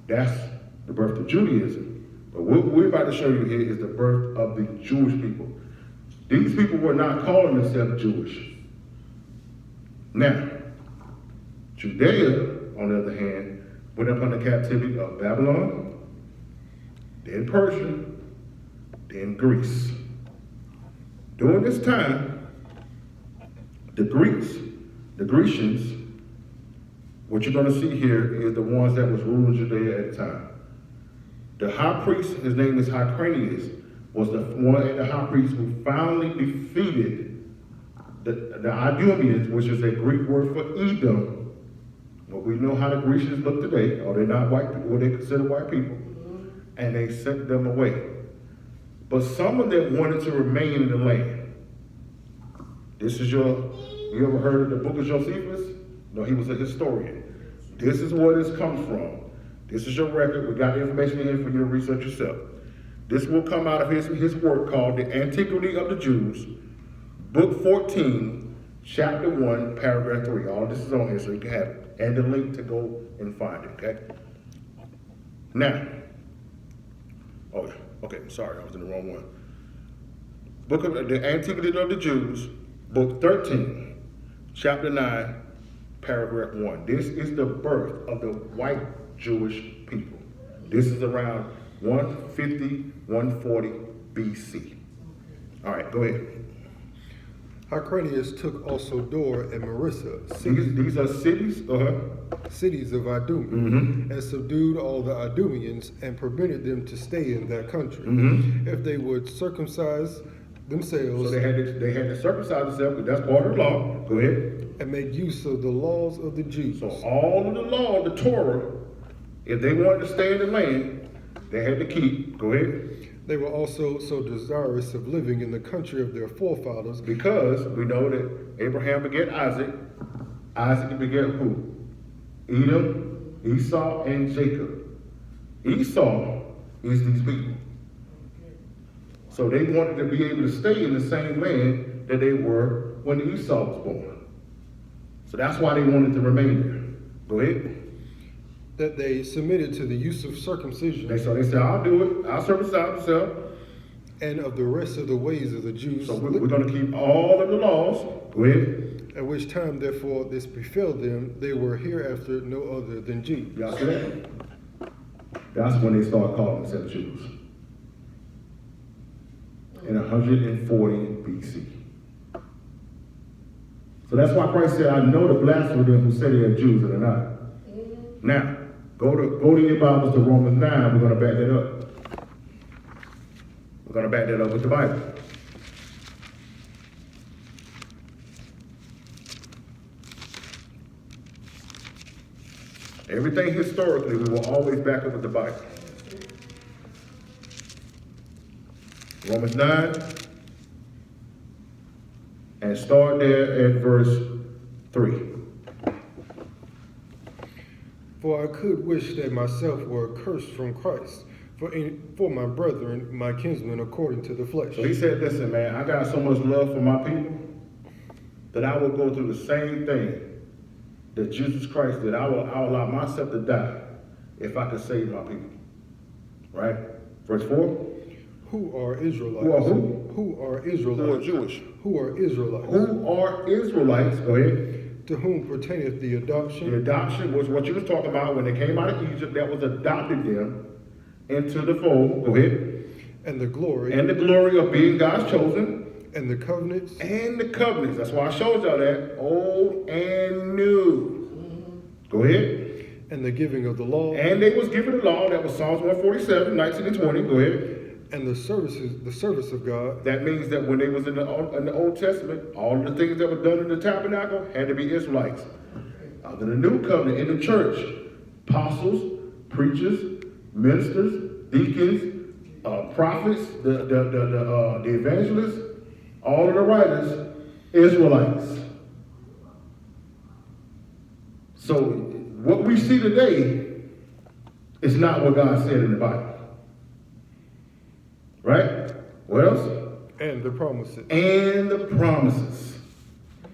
that's the birth of Judaism. But what we're about to show you here is the birth of the Jewish people. These people were not calling themselves Jewish. Now, Judea, on the other hand, went up under captivity of Babylon, then Persia, then Greece. During this time, the Grecians, what you're going to see here is the ones that was ruling Judea at the time. The high priest, his name is Hyrcanus, was the one and the high priest who finally defeated the Idumeans, which is a Greek word for Edom. Well, we know how the Grecians look today. Are they not white people? What they consider white people? And they sent them away. But some of them wanted to remain in the land. This is you ever heard of the book of Josephus? No, he was a historian. This is where this comes from. This is your record. We got the information in here for you to research yourself. This will come out of his work called The Antiquity of the Jews, Book 14, Chapter 1, Paragraph 3. All this is on here so you can have it. And the link to go and find it, okay? Now, okay, sorry, I was in the wrong one. Book of The Antiquity of the Jews, Book 13, Chapter 9, Paragraph 1. This is the birth of the white Jewish people. This is around 150, 140 BC. All right, go ahead. Hyrcanus took also Dor and Marissa, These are cities, cities of Idumea, and subdued all the Idumeans and permitted them to stay in that country, if they would circumcise themselves. So they had to circumcise themselves, that's part of the law. Go ahead. And make use of the laws of the Jews. So all of the law, the Torah, if they wanted to stay in the land, they had to keep. Go ahead. They were also so desirous of living in the country of their forefathers, Because we know that Abraham begat Isaac. Isaac begat who? Edom, Esau, and Jacob. Esau is these people. So they wanted to be able to stay in the same land that they were when Esau was born. So that's why they wanted to remain there. Go ahead. that they submitted to the use of circumcision So they said, I'll do it. I'll circumcise myself. and of the rest of the ways of the Jews, So we're going to keep all of the laws. Go ahead. at which time therefore this befell them, they were hereafter no other than Jews. Y'all see that? That's when they started calling themselves Jews. In 140 BC. So that's why Christ said, I know the blasphemy of them who say they are Jews and they're not. Now, go to your Bibles to Romans 9. We're going to back that up. We're going to back that up with the Bible. Everything historically, we will always back up with the Bible. Romans 9, and start there at verse 3. For I could wish that myself were accursed from Christ, for my brethren, my kinsmen, according to the flesh. So he said, listen, man, I got so much love for my people that I will go through the same thing that Jesus Christ did. I'll allow myself to die if I could save my people. Right? Verse 4. Who are Israelites? Who are who? Who are Israelites? Who are Jewish? Who are Israelites? Who are Israelites? Go ahead. To whom pertaineth the adoption? The adoption was what you was talking about when they came out of Egypt. That was adopted them into the fold. Go ahead. And the glory. And the glory of being God's chosen. And the covenants. And the covenants. That's why I showed y'all that. Old and new. Go ahead. And the giving of the law. And they was given the law. That was Psalms 147, 19 and 20. Go ahead. And the service of God. That means that when they was in the Old Testament, all the things that were done in the tabernacle had to be Israelites. In the New Covenant, in the church, apostles, preachers, ministers, deacons, prophets, the evangelists, all of the writers, Israelites. So what we see today is not what God said in the Bible. Right? What else? And the promises. And the promises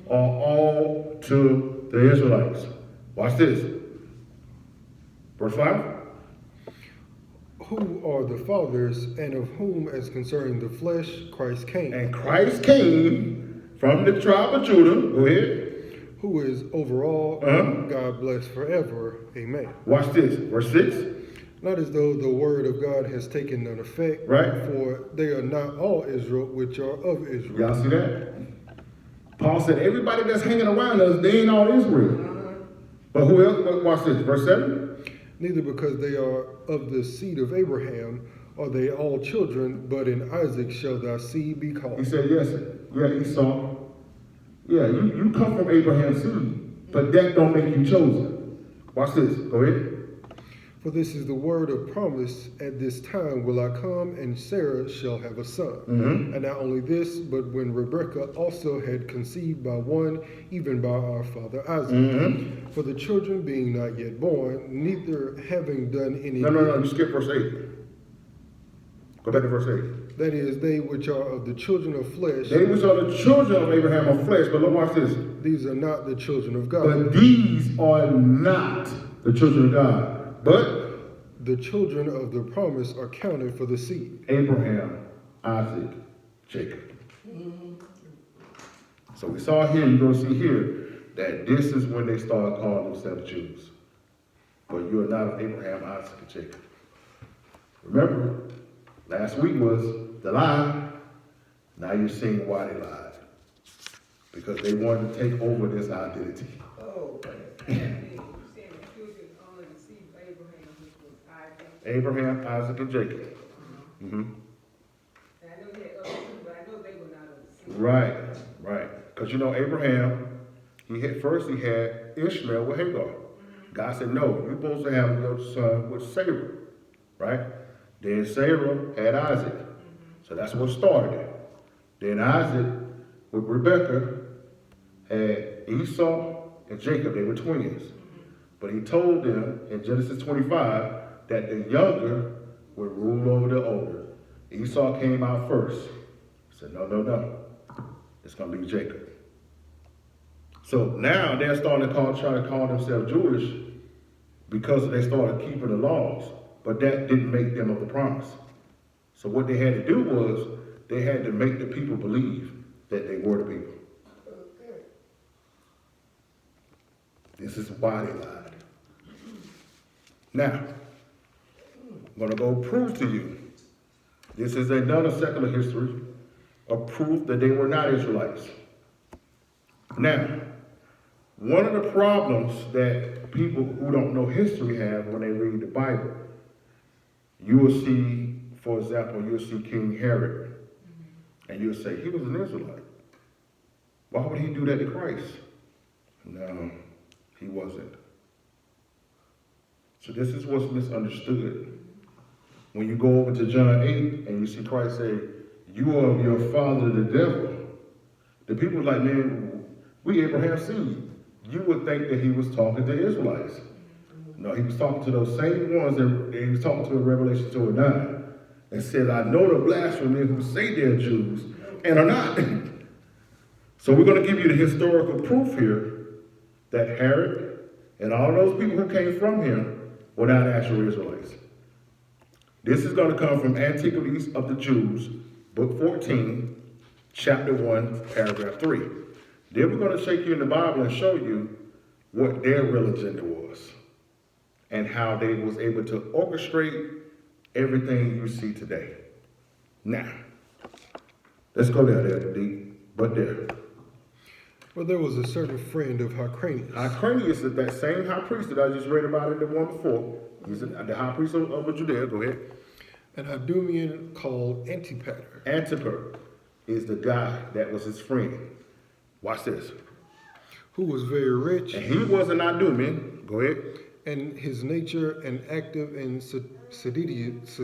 are all to the Israelites. Watch this. Verse 5. Who are the fathers, and of whom, as concerning the flesh, Christ came. And Christ came from the tribe of Judah. Go ahead. who is over all, God bless forever. Amen. Watch this, verse 6. Not as though the word of God has taken none effect, Right. for they are not all Israel which are of Israel. Y'all see that? Paul said, everybody that's hanging around us, they ain't all Israel. But who else? Watch this, verse 7. Neither because they are of the seed of Abraham are they all children, but in Isaac shall thy seed be called. He said, yes, yeah, Esau. Yeah, you come from Abraham's seed, but that don't make you chosen. Watch this, go ahead. For this is the word of promise, at this time will I come, and Sarah shall have a son. And not only this, but when Rebekah also had conceived by one, even by our father Isaac. For the children being not yet born, neither having done any No, you skip verse 8. Go back to verse 8. that is, they which are of the children of flesh, They which are the children of Abraham of flesh, but look, watch this. these are not the children of God. But these are not the children of God, but The children of the promise are counted for the seed. Abraham, Isaac, Jacob. So we saw here, you're going to see here, that this is when they started calling themselves Jews. But you are not of Abraham, Isaac, and Jacob. Remember, last week was the lie. Now you're seeing why they lied. Because they wanted to take over this identity. Oh, You said the children only the seed of Abraham, which was Isaac. Abraham, Isaac, and Jacob. And I know you had other two, but I know they were not of the seed. Right. Because you know, Abraham, he had Ishmael with Hagar. God said, no, you're supposed to have your son with Sarah. Right? Then Sarah had Isaac. So that's what started it. Then Isaac with Rebekah had Esau and Jacob. They were twins. But he told them in Genesis 25 that the younger would rule over the older. Esau came out first. He said, no. It's going to be Jacob. So now they're starting to try to call themselves Jewish because they started keeping the laws. But that didn't make them of the promise. So what they had to do was they had to make the people believe that they were the people. This is why they lied. Now, I'm going to go prove to you. This is another secular history of proof that they were not Israelites. Now, one of the problems that people who don't know history have when they read the Bible, you will see, for example, you'll see King Herod, and you'll say, he was an Israelite. Why would he do that to Christ? No, he wasn't. So this is what's misunderstood. When you go over to John 8 and you see Christ say, you are of your father the devil, the people are like, man, we Abraham's seed. You would think that he was talking to Israelites. No, he was talking to those same ones that he was talking to in Revelation 2 and 9 and said, I know the blasphemy who say they're Jews and are not. So we're going to give you the historical proof here that Herod and all those people who came from him were not actual Israelites. This is going to come from Antiquities of the Jews, book 14, chapter 1, paragraph 3. Then we're going to take you in the Bible and show you what their real agenda was and how they was able to orchestrate everything you see today. Now, let's go there, D. But there. Well, there was a certain friend of Hyrcanus. Hyrcanus is that same high priest that I just read about in the one before. He's the high priest of Judea. Go ahead. An Idumean called Antipater. Antipater is the guy that was his friend. Watch this. Who was very rich. And he was an Idumean. Go ahead. And his nature an active and seditious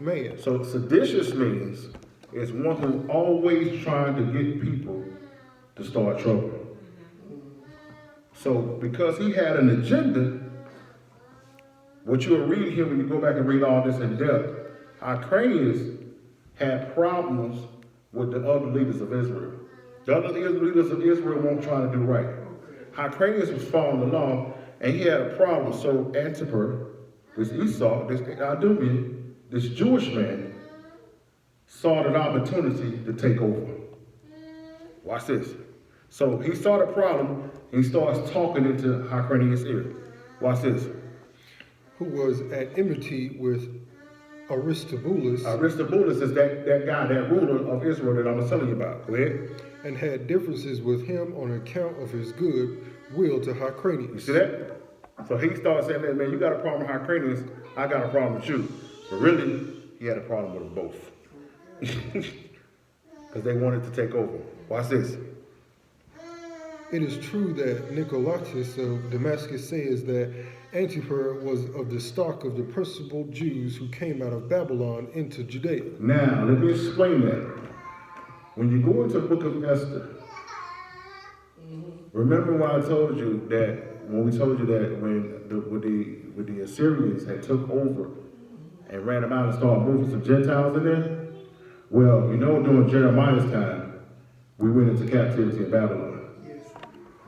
man. So seditious means is one who always trying to get people to start trouble. So because he had an agenda, what you'll read here when you go back and read all this in depth, Hyrcanus had problems with the other leaders of Israel. The other leaders of Israel weren't trying to do right. Hyrcanus was following the law, and he had a problem. So Antipater, this Esau, this Idumean, this Jewish man, saw an opportunity to take over. Watch this. So he saw the problem, and he starts talking into Hyrcanus' ear. Watch this. who was at enmity with Aristobulus, Aristobulus is that guy, that ruler of Israel that I was telling you about. Go ahead. and had differences with him on account of his good will to You Hyrcanus. see that? So he started saying, man, you got a problem with Hyrcanus, I got a problem with you. But really, he had a problem with them both. Because they wanted to take over. Watch this. It is true that Nicolaus of Damascus says that Antipater was of the stock of the principal Jews who came out of Babylon into Judea. Now, let me explain that. When you go into the book of Esther, remember when I told you that, when we told you that when the Assyrians had took over and ran them out and started moving some Gentiles in there? Well, during Jeremiah's time, we went into captivity in Babylon. Yes.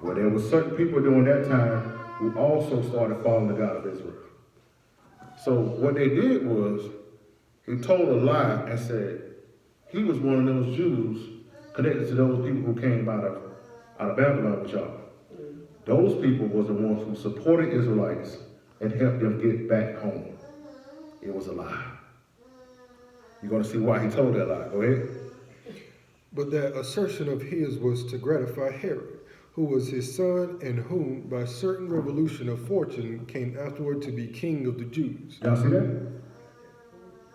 Well, there were certain people during that time who also started following the God of Israel. So what they did was, he told a lie and said he was one of those Jews connected to those people who came out of Babylon with y'all. Those people was the ones who supported Israelites and helped them get back home. It was a lie. You're going to see why he told that lie. Go ahead. But that assertion of his was to gratify Herod, who was his son, and whom, by certain revolution of fortune, came afterward to be king of the Jews. Y'all see that?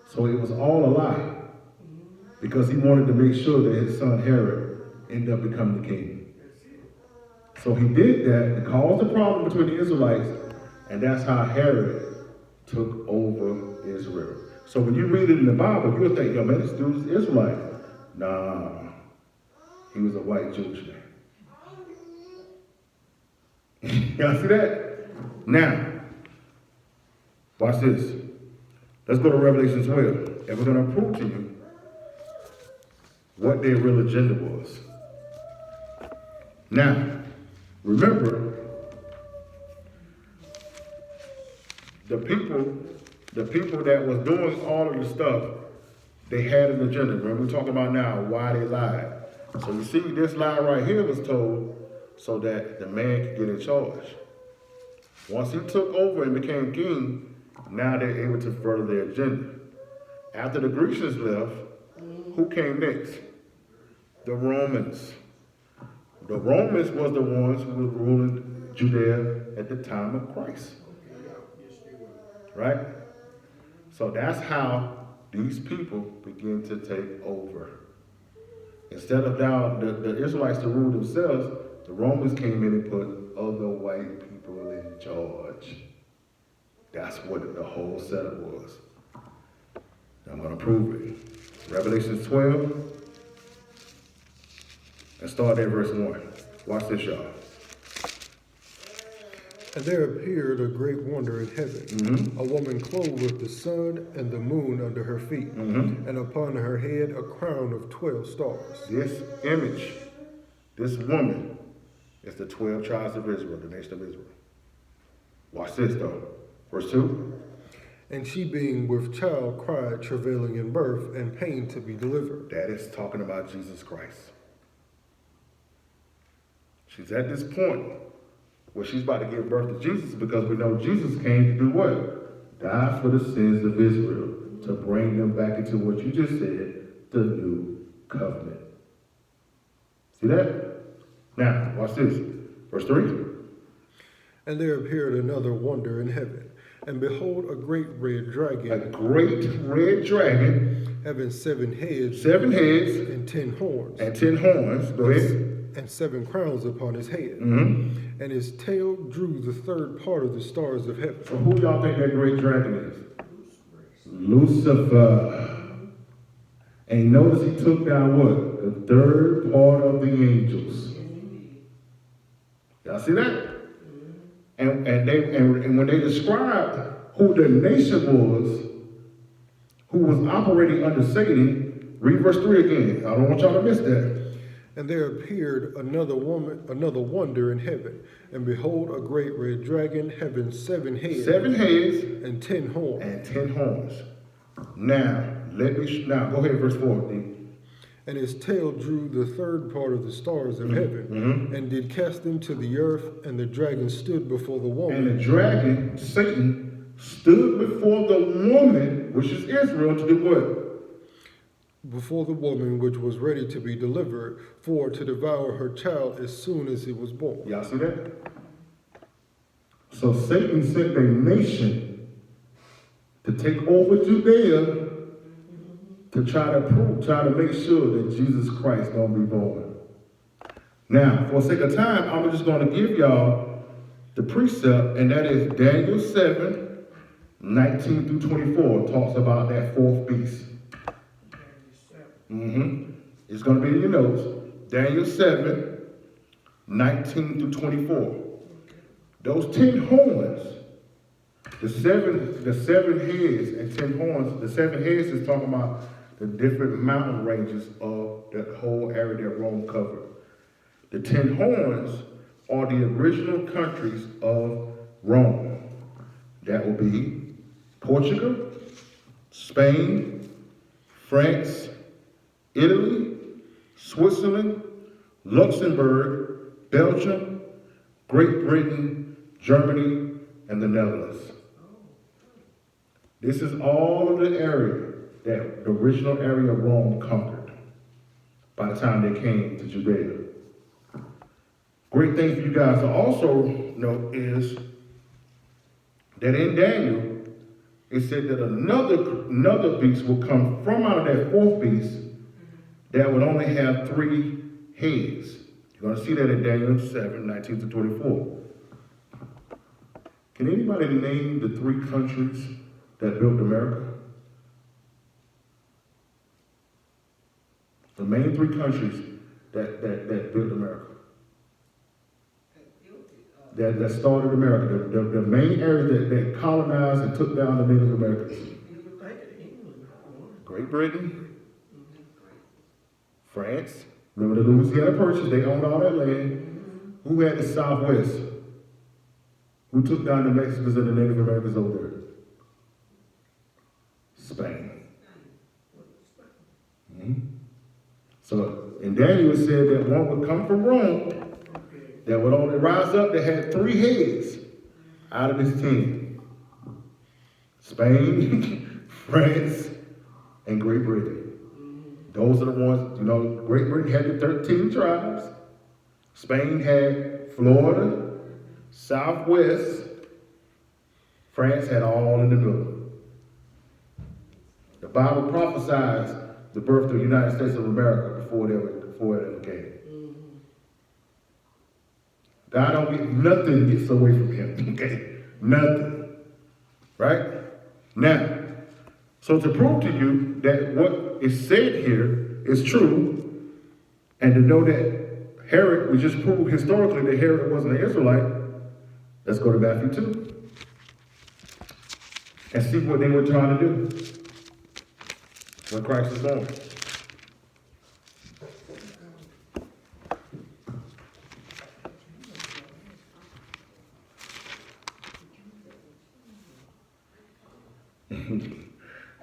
So it was all a lie. Because he wanted to make sure that his son Herod ended up becoming the king. So he did that to cause a problem between the Israelites, and that's how Herod took over Israel. So when you read it in the Bible, you'll think, yo, man, this dude is Israelite. Nah, he was a white Jewish man. Y'all see that? Now, watch this. Let's go to Revelation 12, and we're going to prove to you what their real agenda was. Now, remember, the people that was doing all of the stuff, they had an agenda. Remember, we're talking about now why they lied. So you see, this lie right here was told so that the man could get in charge. Once he took over and became king, now they're able to further their agenda. After the Grecians left, who came next? The Romans. The Romans was the ones who were ruling Judea at the time of Christ. Right? So that's how these people begin to take over. Instead of now the Israelites to rule themselves, the Romans came in and put other white people in charge. That's what the whole setup was. I'm going to prove it. Revelation 12, and start at verse 1. Watch this, y'all. And there appeared a great wonder in heaven, a woman clothed with the sun and the moon under her feet, and upon her head a crown of 12 stars. This image, this woman, is the 12 tribes of Israel, the nation of Israel. Watch this, though. Verse 2. And she being with child cried, travailing in birth, and pain to be delivered. That is talking about Jesus Christ. She's at this point where she's about to give birth to Jesus, because we know Jesus came to do what? Die for the sins of Israel, to bring them back into what you just said, the new covenant. See that? Now, watch this. Verse 3. And there appeared another wonder in heaven, and behold, a great red A dragon, great red dragon, having 7 heads 7 heads and 10 horns, and 10 horns. Go ahead. and 7 crowns upon his head. Mm-hmm. And his tail drew the third part of the stars of heaven. So who y'all think that great dragon is? Lucifer. And notice he took down what? The third part of the angels. Y'all see that? And when they described who the nation was, who was operating under Satan, read verse 3 again. I don't want y'all to miss that. And there appeared another wonder in heaven, and behold, a great red dragon having 7 heads 7 heads and 10 horns. and 10 horns. Now, go ahead, verse 4. D. And his tail drew the third part of the stars of heaven, and did cast them to the earth, and the dragon stood before the And woman. the dragon, Satan, stood before the woman, which is Israel, to do what? Before the woman which was ready to be delivered, for to devour her child as soon as it was born. Y'all see that? So Satan sent a nation to take over Judea to try to make sure that Jesus Christ don't be born. Now, for sake of time, I'm just going to give y'all the precept, and that is Daniel 7, 19 through 24, talks about that fourth beast. It's going to be in your notes. Daniel 7, 19 through 24. Those 10 horns, the seven heads and 10 horns, the 7 heads is talking about the different mountain ranges of that whole area that Rome covered. The 10 horns are the original countries of Rome. That will be Portugal, Spain, France, Italy, Switzerland, Luxembourg, Belgium, Great Britain, Germany, and the Netherlands. This is all of the area that the original area of Rome conquered by the time they came to Judea. Great thing for you guys to also know is that in Daniel, it said that another beast will come from out of that fourth beast that would only have 3 heads. You're going to see that in Daniel 7, 19 to 24. Can anybody name the 3 countries that built America? The main 3 countries that built America. That started America. The main areas that colonized and took down the Native Americans. Great Britain, France. Remember the Louisiana Purchase, they owned all that land. Who had the Southwest? Who took down the Mexicans and the Native Americans over there? Spain. So in Daniel it said that one would come from Rome that would only rise up that had 3 heads out of his 10. Spain, France, and Great Britain. Those are the ones, Great Britain had the 13 tribes. Spain had Florida, Southwest. France had all in the middle. The Bible prophesies the birth of the United States of America before it ever came. God don't get nothing gets away from him. Okay? Nothing. Right? Now, so to prove to you that what is said here is true, and to know that Herod, we just proved historically that Herod wasn't an Israelite, let's go to Matthew 2 and see what they were trying to do when Christ was born.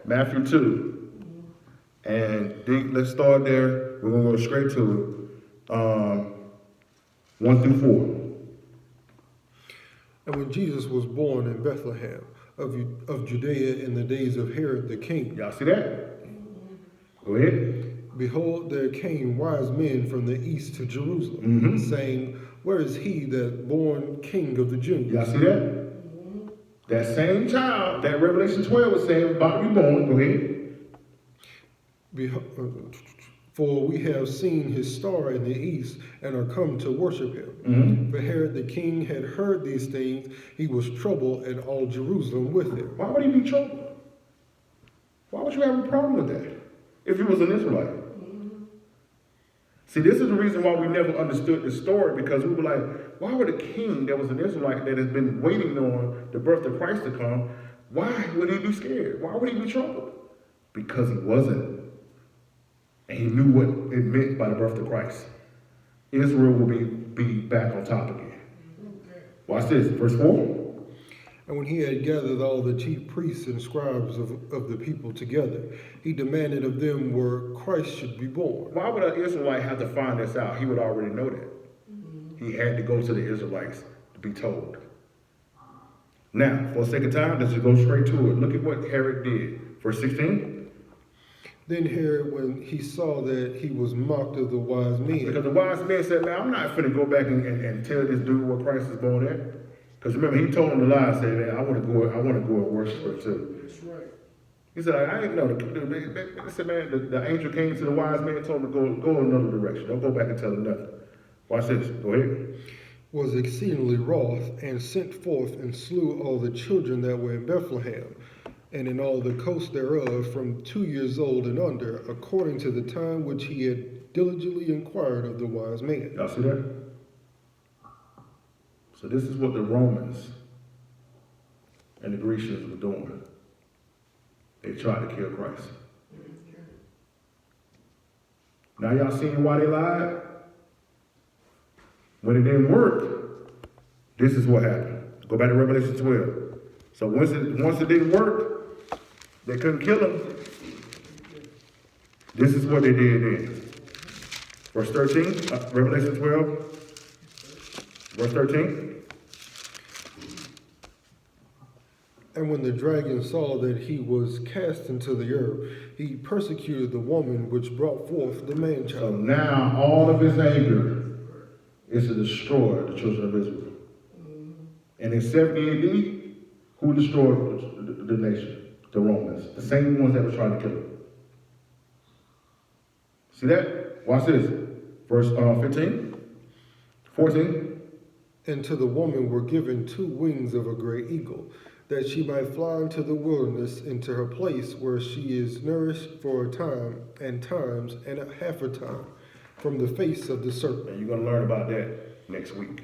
Matthew 2. And let's start there. We're going to go straight to it. 1 through 4. And when Jesus was born in Bethlehem of Judea in the days of Herod the king, Y'all see that? Go ahead. behold, there came wise men from the east to Jerusalem, saying, where is he that born king of the Jews? Y'all see that? That same child that Revelation 12 was saying about to be born. Go ahead. For we have seen his star in the east and are come to worship him. For Herod the king had heard these things, he was troubled, and all Jerusalem with him. Why would he be troubled? Why would you have a problem with that if he was an Israelite? See, this is the reason why we never understood the story, because we were like, why would a king that was an Israelite that has been waiting on the birth of Christ to come, why would he be scared? Why would he be troubled? Because he wasn't. And he knew what it meant by the birth of Christ. Israel will be back on top again. Watch this, verse 4. And when he had gathered all the chief priests and scribes of the people together, he demanded of them where Christ should be born. Why would an Israelite have to find this out? He would already know that. He had to go to the Israelites to be told. Now, for the sake of time, let's just go straight to it. Look at what Herod did. Verse 16. Then Herod, when he saw that he was mocked of the wise men, Because the wise men said, man, I'm not finna go back and tell this dude where Christ is born at. Because remember, he told him the lie, said, man, I want to go and worship her too. That's right. He said, I ain't know. They said, man, the angel came to the wise man and told him to go another direction. Don't go back and tell him nothing. Watch this. Go ahead. was exceedingly wroth, and sent forth and slew all the children that were in Bethlehem, and in all the coast thereof, from 2 years old and under, according to the time which he had diligently inquired of the wise man. Y'all see that? So this is what the Romans and the Grecians were doing. They tried to kill Christ. Now y'all seen why they lied? When it didn't work, this is what happened. Go back to Revelation 12. So once it didn't work, they couldn't kill him. This is what they did then. Verse 13, Revelation 12, verse 13. And when the dragon saw that he was cast into the earth, he persecuted the woman which brought forth the So man-child. now all of his anger is to destroy the children of Israel. And in 70 AD, who destroyed the nation? The Romans. The same ones that were trying to kill him. See that? Watch this. Verse 15, 14. And to the woman were given 2 wings of a great eagle, that she might fly into the wilderness, into her place where she is nourished for a time and times and a half a time from the face of the serpent. And you're going to learn about that next week.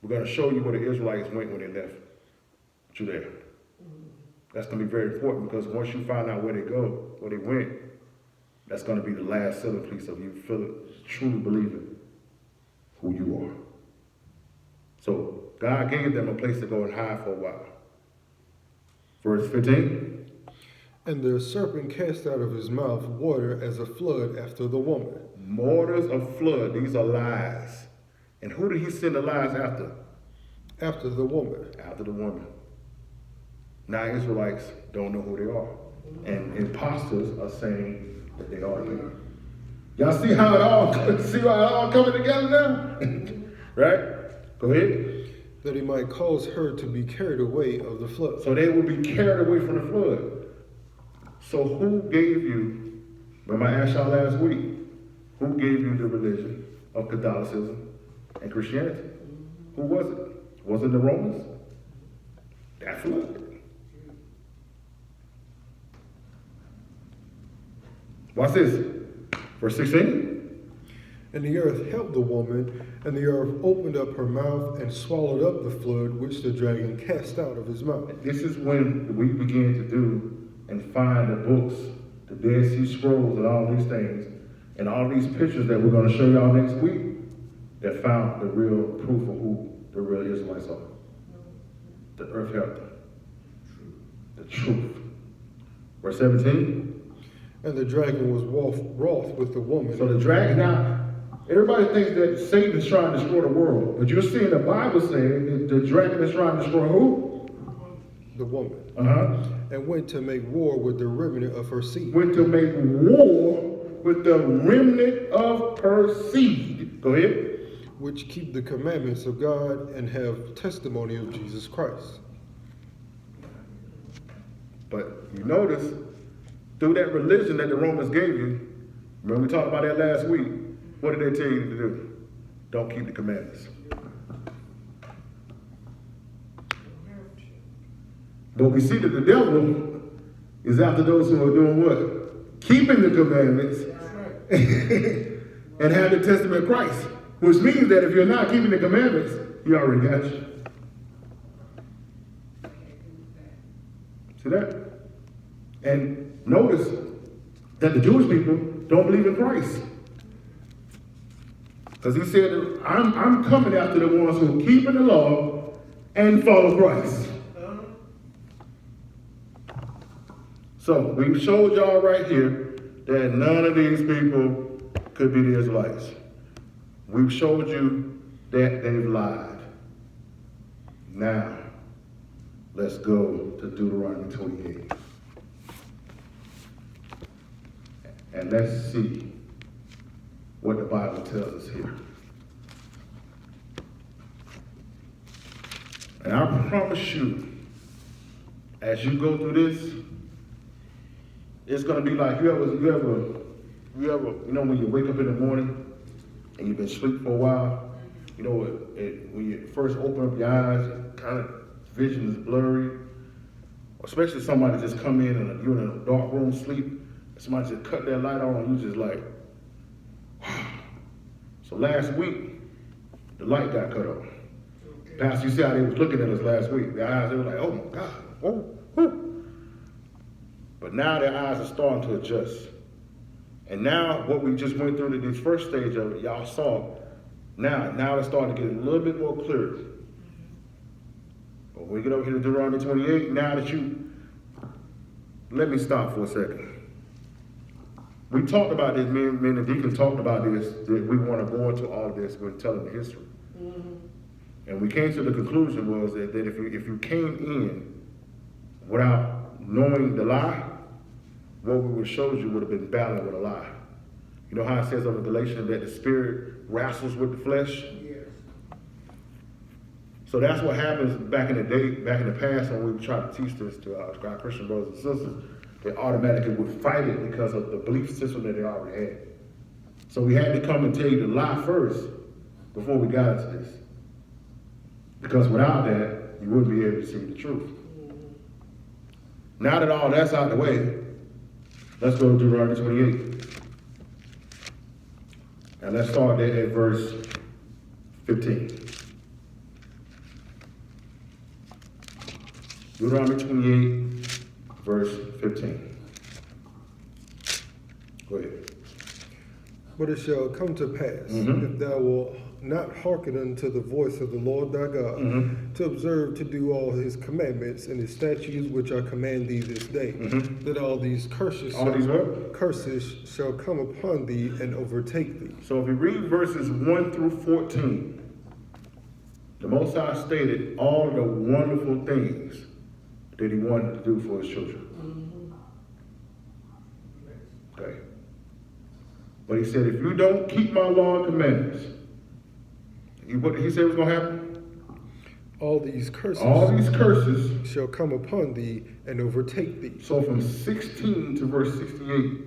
We're going to show you where the Israelites went when they left Judea. That's going to be very important, because once you find out where they go, where they went, that's going to be the last selling piece of you truly believing who you are. So God gave them a place to go and hide for a while. Verse 15. And the serpent cast out of his mouth water as a flood after the woman. Mortars of flood, these are lies. And who did he send the lies after? After the woman. After the woman. Now Israelites don't know who they are. And imposters are saying that they are them. Y'all see how it all coming together now? Right? Go ahead. That he might cause her to be carried away of the flood. So they will be carried away from the flood. So who gave you, remember I asked y'all last week, who gave you the religion of Catholicism and Christianity? Who was it? Was it the Romans? That flood. Watch this. Verse 16. And the earth helped the woman, and the earth opened up her mouth and swallowed up the flood which the dragon cast out of his mouth. This is when we begin to do and find the books, the Dead Sea Scrolls and all these things, and all these pictures that we're going to show y'all next week that found the real proof of who the real Israelites are. The earth helped them. The truth. Verse 17. And the dragon was wroth with the woman. So the dragon, now, everybody thinks that Satan is trying to destroy the world, but you're seeing the Bible saying that the dragon is trying to destroy who? The woman. And went to make war with the remnant of her seed. Went to make war with the remnant of her seed. Go ahead. Which keep the commandments of God and have testimony of Jesus Christ. But you notice, through that religion that the Romans gave you, remember we talked about that last week, what did they tell you to do? Don't keep the commandments. But we see that the devil is after those who are doing what? Keeping the commandments and have the testament of Christ. Which means that if you're not keeping the commandments, he already got you. See that? And notice that the Jewish people don't believe in Christ. Because he said, I'm coming after the ones who are keeping the law and follow Christ. So we showed y'all right here that none of these people could be the Israelites. We've showed you that they've lied. Now, let's go to Deuteronomy 28. And let's see what the Bible tells us here. And I promise you, as you go through this, it's gonna be like you ever, when you wake up in the morning and you've been asleep for a while, when you first open up your eyes, kind of vision is blurry, especially somebody just come in and you're in a dark room sleep, and somebody just cut their light on, and you just like, wow. So last week, the light got cut off. Pastor, you see how they was looking at us last week. Their eyes, they were like, oh my God, whoa, whoa. But now their eyes are starting to adjust. And now what we just went through this first stage of it, y'all saw, now it's starting to get a little bit more clear. But when we get over here to Deuteronomy 28, now that let me stop for a second. We talked about this, me and the deacon talked about this, that we want to go into all of this when telling the history. Mm-hmm. And we came to the conclusion was that if you came in without knowing the lie, what we would have showed you would have been battling with a lie. You know how it says over Galatians that the spirit wrestles with the flesh? Yes. So that's what happens back in the day, back in the past when we try to teach this to our Christian brothers and sisters. They automatically would fight it because of the belief system that they already had. So we had to come and tell you the lie first before we got into this. Because without that, you wouldn't be able to see the truth. Now that all that's out of the way, let's go to Deuteronomy 28. And let's start there at verse 15. Deuteronomy 28, verse 15. Go ahead. But it shall come to pass, if thou wilt not hearken unto the voice of the Lord thy God, to observe to do all his commandments and his statutes which I command thee this day, that all these curses shall come upon thee and overtake thee. So if you read verses 1 through 14, the Most High stated all of the wonderful things that he wanted to do for his children. Okay. But he said, if you don't keep my law and commandments, what he said was going to happen? All these curses shall come upon thee and overtake thee. So from 16 to verse 68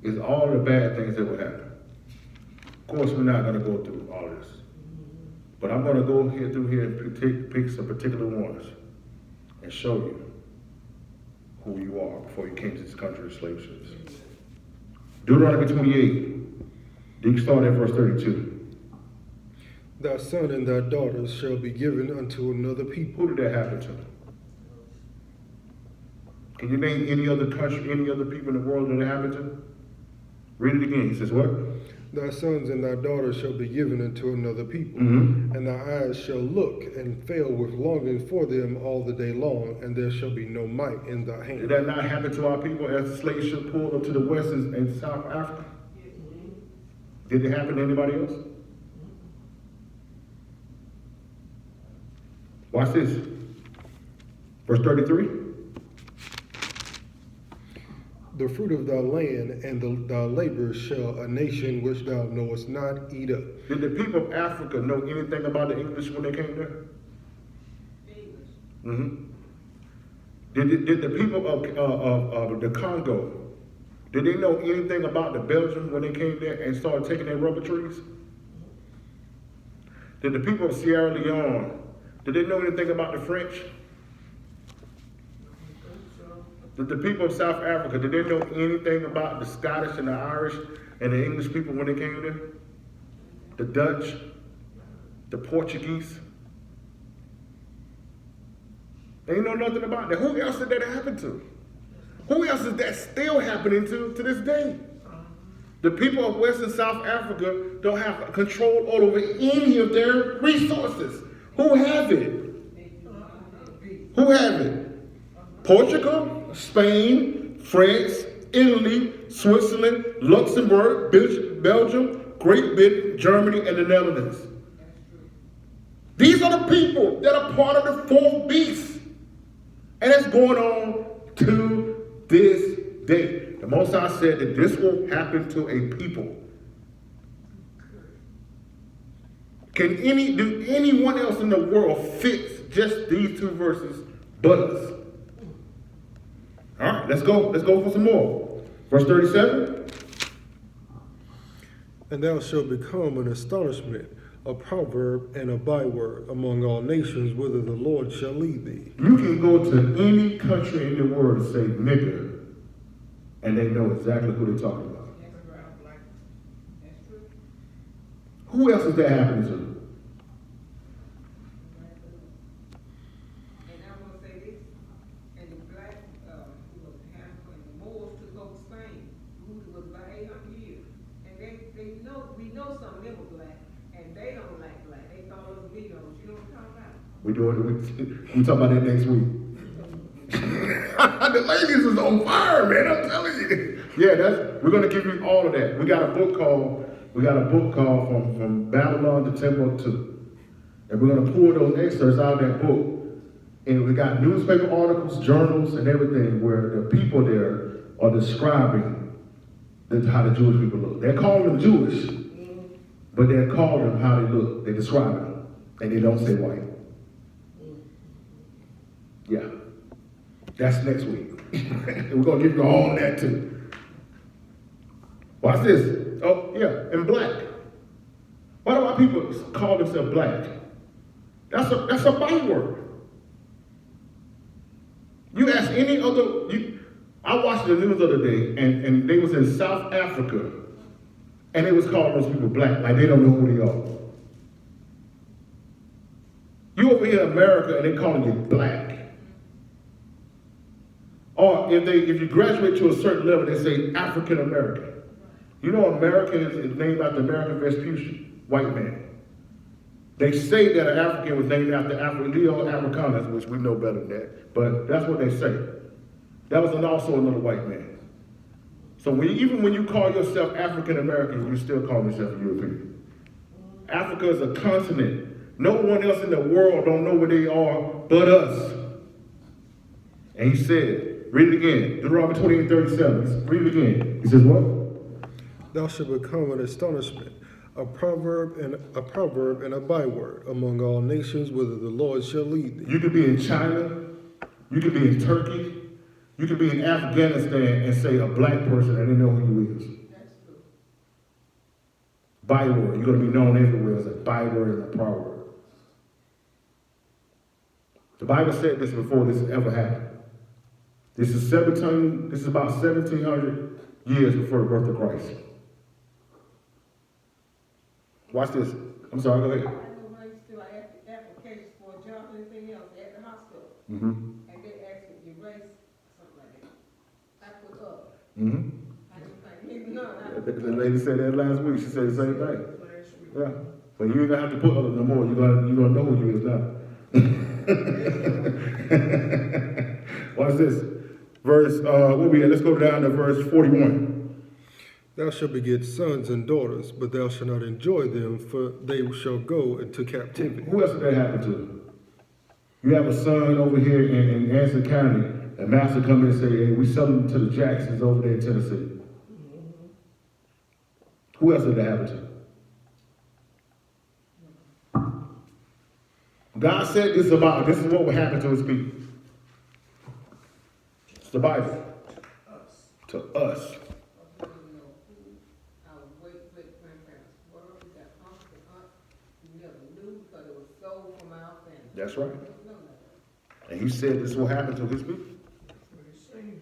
is all the bad things that will happen. Of course, we're not going to go through all this. But I'm going to go through here and pick some particular ones and show you who you are before you came to this country of slave ships. Deuteronomy 28, you can start at verse 32. Thy son and thy daughters shall be given unto another people. Who did that happen to? Can you name any other country, any other people in the world that it happened to? Read it again. He says what? Thy sons and thy daughters shall be given unto another people, and thy eyes shall look and fail with longing for them all the day long, and there shall be no might in thy hand. Did that not happen to our people as the slave ship pulled up to the west and South Africa? Did it happen to anybody else? Watch this. Verse 33. The fruit of thy land and thy labor shall a nation which thou knowest not eat up. Did the people of Africa know anything about the English when they came there? English. Did the people of the Congo, did they know anything about the Belgium when they came there and started taking their rubber trees? Did the people of Sierra Leone, did they know anything about the French? Did the people of South Africa, did they know anything about the Scottish and the Irish and the English people when they came there? The Dutch, the Portuguese? They didn't know nothing about that. Who else did that happen to? Who else is that still happening to this day? The people of West and South Africa don't have control over any of their resources. Who have it? Who have it? Portugal, Spain, France, Italy, Switzerland, Luxembourg, Belgium, Great Britain, Germany, and the Netherlands. These are the people that are part of the fourth beast. And it's going on to this day. The Most High said that this will happen to a people. Do anyone else in the world fit just these two verses but us? All right, let's go. Let's go for some more. Verse 37. And thou shalt become an astonishment, a proverb, and a byword among all nations, whither the Lord shall lead thee. You can go to any country in the world and say nigger, and they know exactly who they're talking about. That's right. That's true. Who else is that happening to? And I'm gonna say this, and the black, who was Hamilton, and the Moors took over Spain, ruled it was about 800 years. And they know, we know some of them were black, and they don't like black, they call us Negroes, you know what I'm talking about? We talk about that next week. The ladies is on fire, man. I'm telling you. Yeah, we're gonna give you all of that. We got a book called From Babylon to Timbuktu, and we're gonna pull those excerpts out of that book. And we got newspaper articles, journals, and everything where the people there are describing how the Jewish people look. They're calling them Jewish, but they're calling them how they look. They're describing them, and they don't say white. Yeah. That's next week. We're going to give you all that too. Watch this. Oh, yeah, and black. Why do our people call themselves black? That's a byword. You ask any other, I watched the news the other day, and they was in South Africa, and they was calling those people black, like they don't know who they are. You over here in America, and they calling you black. Or if you graduate to a certain level, they say African American. You know, America is named after American Vespucci, white man. They say that an African was named after Leo Africanus, which we know better than that, but that's what they say. That was also another white man. So even when you call yourself African American, you still call yourself a European. Africa is a continent. No one else in the world don't know where they are but us. And he said, read it again, Deuteronomy 28:37. Read it again. He says what? Thou shalt become an astonishment, a proverb and a byword among all nations, whither the Lord shall lead thee. You could be in China, you could be in Turkey, you could be in Afghanistan and say a black person and they know who you is. That's true. Byword, you're going to be known everywhere as a byword and a proverb. The Bible said this before this ever happened. This is about 1,700 years before the birth of Christ. Watch this. I'm sorry, go ahead. I know when I used to fill out applications for a job or anything else at the hospital, Mm-hmm. and they asked me your race, something like that. I put up. Mm-hmm. I didn't think, none. The lady said that last week. She said the same thing. Yeah. But you ain't gonna have to put other no more. You're gonna know who you is now. Watch this. Verse, let's go down to verse 41. Thou shalt beget sons and daughters, but thou shalt not enjoy them, for they shall go into captivity. Who else did that happen to? You have a son over here in Anson County, and master come in and say, hey, we sell him to the Jacksons over there in Tennessee. Who else did that happen to? God said this is what would happen to his people. It's the Bible. To us. That's right. And he said this will happen to his people.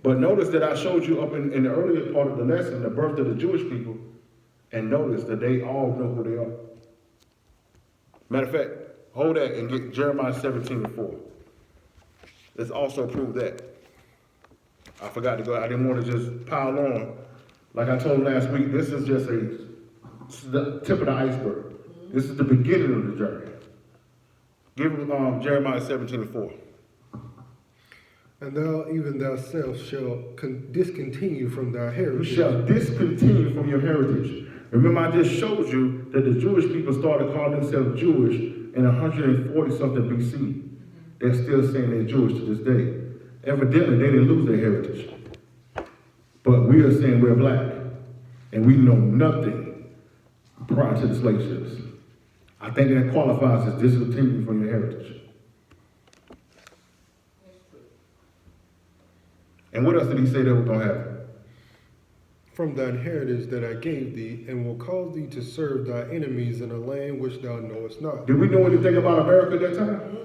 But notice that I showed you up in the earlier part of the lesson, the birth of the Jewish people, and notice that they all know who they are. Matter of fact, hold that and get Jeremiah 17:4. Let's also prove that. I forgot to go, I didn't want to just pile on. Like I told last week, this is just the tip of the iceberg. This is the beginning of the journey. Give him Jeremiah 17:4. And thou even thyself shall discontinue from thy You heritage. shall discontinue from your heritage. Remember, I just showed you that the Jewish people started calling themselves Jewish in 140 something BC. They're still saying they're Jewish to this day. Evidently, they didn't lose their heritage. But we are saying we're black, and we know nothing prior to the slave ships. I think that qualifies as discontinuing from your heritage. And what else did he say that was going to happen? From thine heritage that I gave thee, and will cause thee to serve thy enemies in a land which thou knowest not. Did we know anything about America at that time?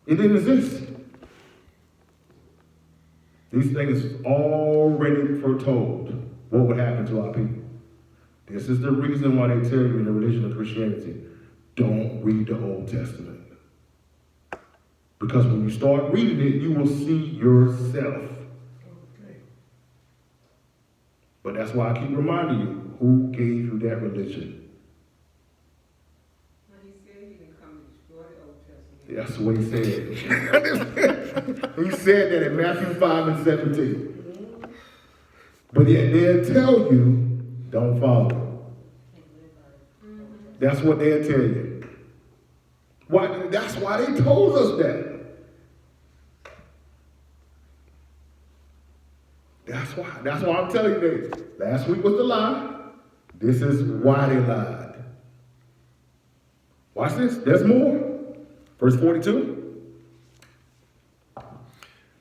It didn't exist. These things already foretold what would happen to our people. This is the reason why they tell you in the religion of Christianity, don't read the Old Testament. Because when you start reading it, you will see yourself. Okay. But that's why I keep reminding you, who gave you that religion? He said he didn't come to destroy the Old Testament. That's what he said. He said that in Matthew 5 and 17. But yet they'll tell you, don't follow. That's what they'll tell you. Why? That's why they told us that. That's why I'm telling you that. Last week was the lie. This is why they lied. Watch this. There's more. Verse 42.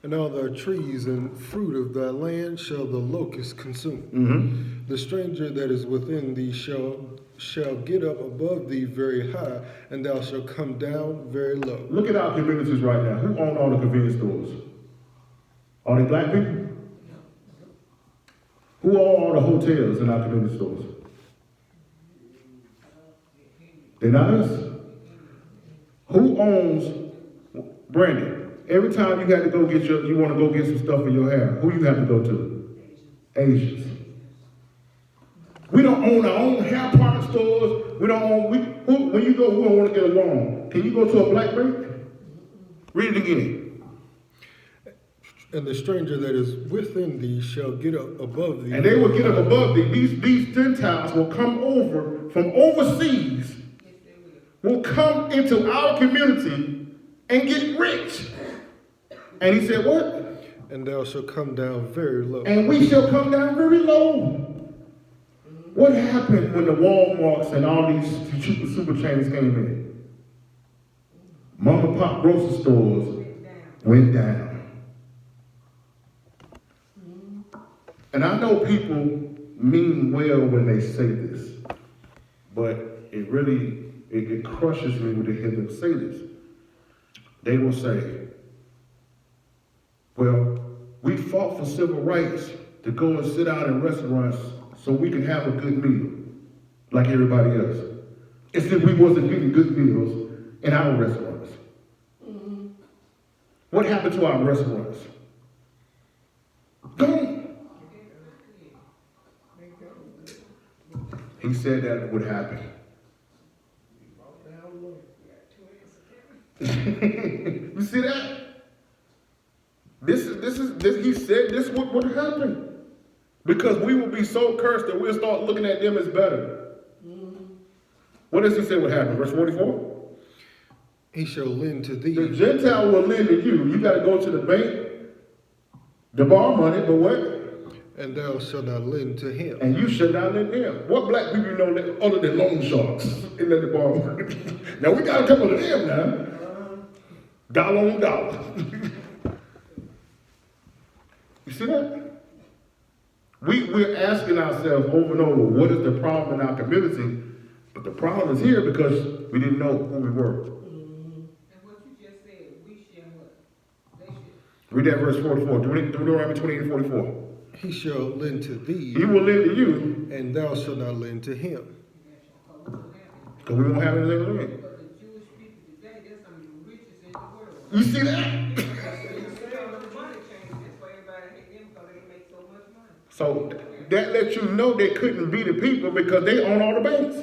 And all thy trees and fruit of thy land shall the locust consume. Mm-hmm. The stranger that is within thee shall get up above thee very high, and thou shalt come down very low. Look at our communities right now. Who own all the convenience stores? Are they black people? Who own all the hotels in our community stores? They're not us. Who owns, Brandon? Every time you had to go you want to go get some stuff for your hair, who you have to go to? Asians. We don't own our own hair product stores. We don't own, when you go, we don't want to get along. Can you go to a black bank? Read it again. And the stranger that is within thee shall get up above thee. And they will get up above thee. These Gentiles will come over from overseas, will come into our community and get rich. And he said, what? And thou shalt come down very low. And we shall come down very low. What happened when the Walmarts and all these super chains came in? Mom and pop grocery stores went down. And I know people mean well when they say this, but it crushes me when they hear them say this. They will say, well, we fought for civil rights to go and sit down in restaurants so we can have a good meal like everybody else. It's that we wasn't getting good meals in our restaurants. Mm-hmm. What happened to our restaurants? Gone. He said that would happen. You see that? This he said this would happen. Because we will be so cursed that we'll start looking at them as better. Mm-hmm. What does he say would happen? Verse 44? He shall lend to thee. The Gentile will lend to you. You got to go to the bank to borrow money, but what? And thou shalt not lend to him. And you shall not lend him. What black people you know that, other than loan sharks in the borrow money? Now we got a couple of them now. Dollar on dollar. You see that? We're asking ourselves over and over, what is the problem in our community? But the problem is here because we didn't know who we were. And what you just said, we shall what? They should. Read that verse 44. Deuteronomy 28 and 44. He shall lend to thee. He will lend to you. And thou shalt not lend to him. Because we won't have anything to lend. But the Jewish people today, they're some of the richest in the world. You see that? So that lets you know they couldn't be the people because they own all the banks.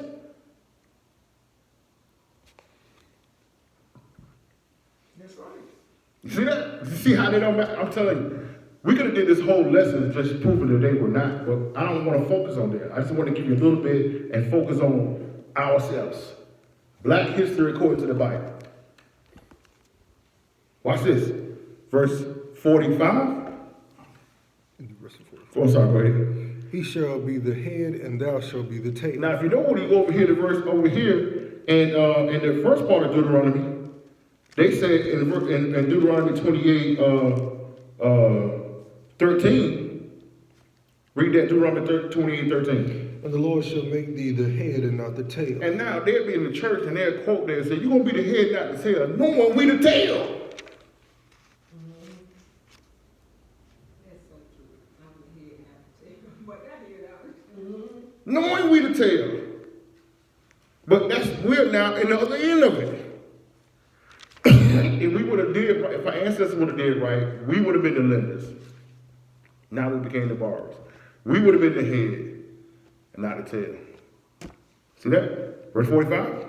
That's right. You see that? See how they don't matter? I'm telling you, we could have did this whole lesson just proving that they were not, but I don't want to focus on that. I just want to give you a little bit and focus on ourselves. Black history according to the Bible. Watch this. Verse 45. Oh, sorry, go ahead. He shall be the head, and thou shalt be the tail. Now, if you know what he go over here, the verse over here, and in the first part of Deuteronomy, they said in Deuteronomy 28, 13, read that Deuteronomy 28, 13. And the Lord shall make thee the head and not the tail. And now they'll be in the church and they'll quote there and say, you're going to be the head, not the tail. No one, we the tail. That's so true. I'm the head, not the tail. But I hear that. No one, we the tail. But we're now in the other end of it. If we would have did right, if our ancestors would have did right, we would have been the lenders. Now we became the borrowers. We would have been the head and not the tail. See that? Verse 45.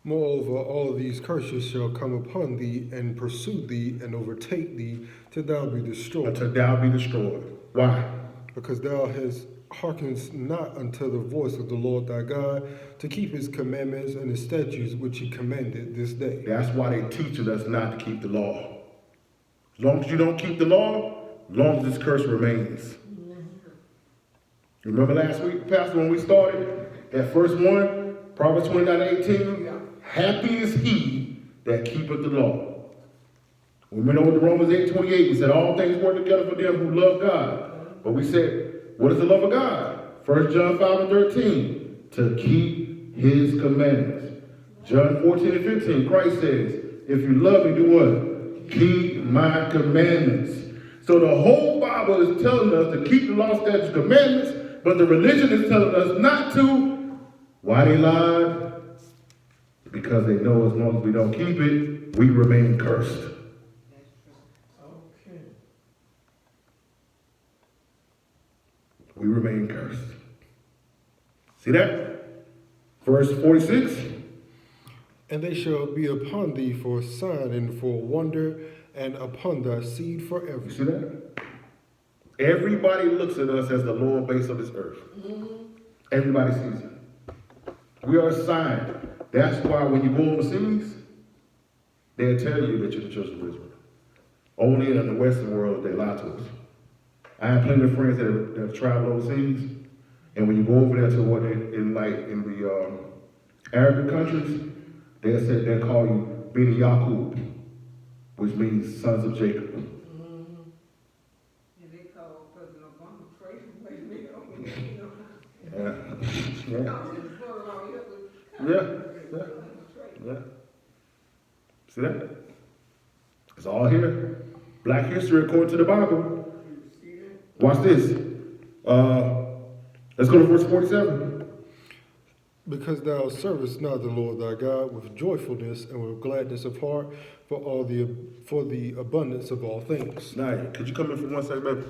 Moreover, all these curses shall come upon thee, and pursue thee, and overtake thee, till thou be destroyed. Until thou be destroyed. Why? Because thou hast hearkened not unto the voice of the Lord thy God, to keep his commandments and his statutes which he commanded this day. That's why they teaching us not to keep the law. As long as you don't keep the law, as long as this curse remains. Remember last week, Pastor, when we started, that first one, Proverbs 29:18, happy is he that keepeth the law. We went over to Romans 8:28, we said all things work together for them who love God. But we said, what is the love of God? 1 John 5:13, to keep his commandments. John 14:15, Christ says, if you love me, do what? Keep my commandments. So the whole Bible is telling us to keep the law, statutes, commandments, but the religion is telling us not to. Why they lied? Because they know as long as we don't keep it, we remain cursed. Okay. We remain cursed. See that? Verse 46. And they shall be upon thee for a sign and for a wonder, and upon thy seed forever. You see that? Everybody looks at us as the lower base of this earth. Everybody sees it. We are a sign. That's why when you go overseas, they'll tell you that you're the children of Israel. Only in the Western world, they lie to us. I have plenty of friends that have traveled overseas, and when you go over there to what in the Arabic countries, they'll call you Beni Yaqub, which means sons of Jacob. And they call President Obama crazy. Yeah. See that? It's all here. Black history according to the Bible. Watch this. Let's go to verse 47. Because thou servest not the Lord thy God with joyfulness and with gladness of heart for the abundance of all things. Now, could you come in for 1 second, baby?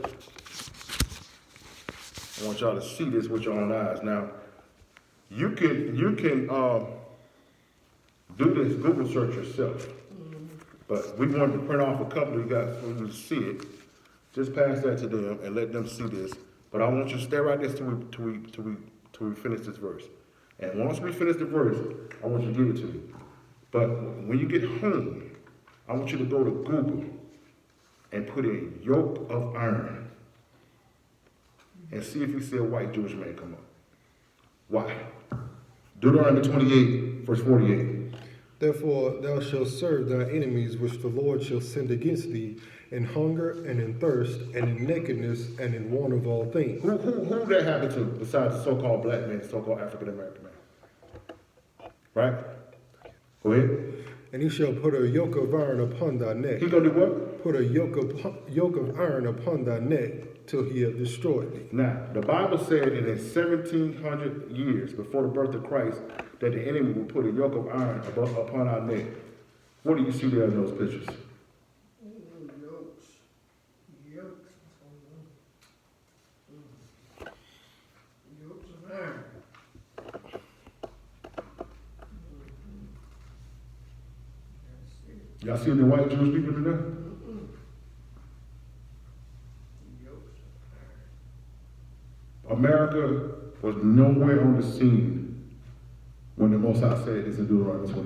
I want y'all to see this with your own eyes. Now, you can do this Google search yourself. But we wanted to print off a couple you got for you to see it. Just pass that to them and let them see this. But I want you to stay right there till we finish this verse. And once we finish the verse, I want you to give it to me. But when you get home, I want you to go to Google and put in yoke of iron and see if you see a white Jewish man come up. Why? Deuteronomy 28, verse 48. Therefore thou shalt serve thy enemies which the Lord shall send against thee, in hunger and in thirst and in nakedness and in want of all things. Who that happened to besides the so-called black man, so-called African American man? Right? Go ahead. And he shall put a yoke of iron upon thy neck. He gonna do what? Put a yoke of iron upon thy neck till he have destroyed thee. Now, the Bible said in the 1700 years before the birth of Christ that the enemy would put a yoke of iron upon our neck. What do you see there in those pictures? Yokes of iron. Y'all see the white Jewish people in there? America was nowhere on the scene when the Most High said this in Deuteronomy 28.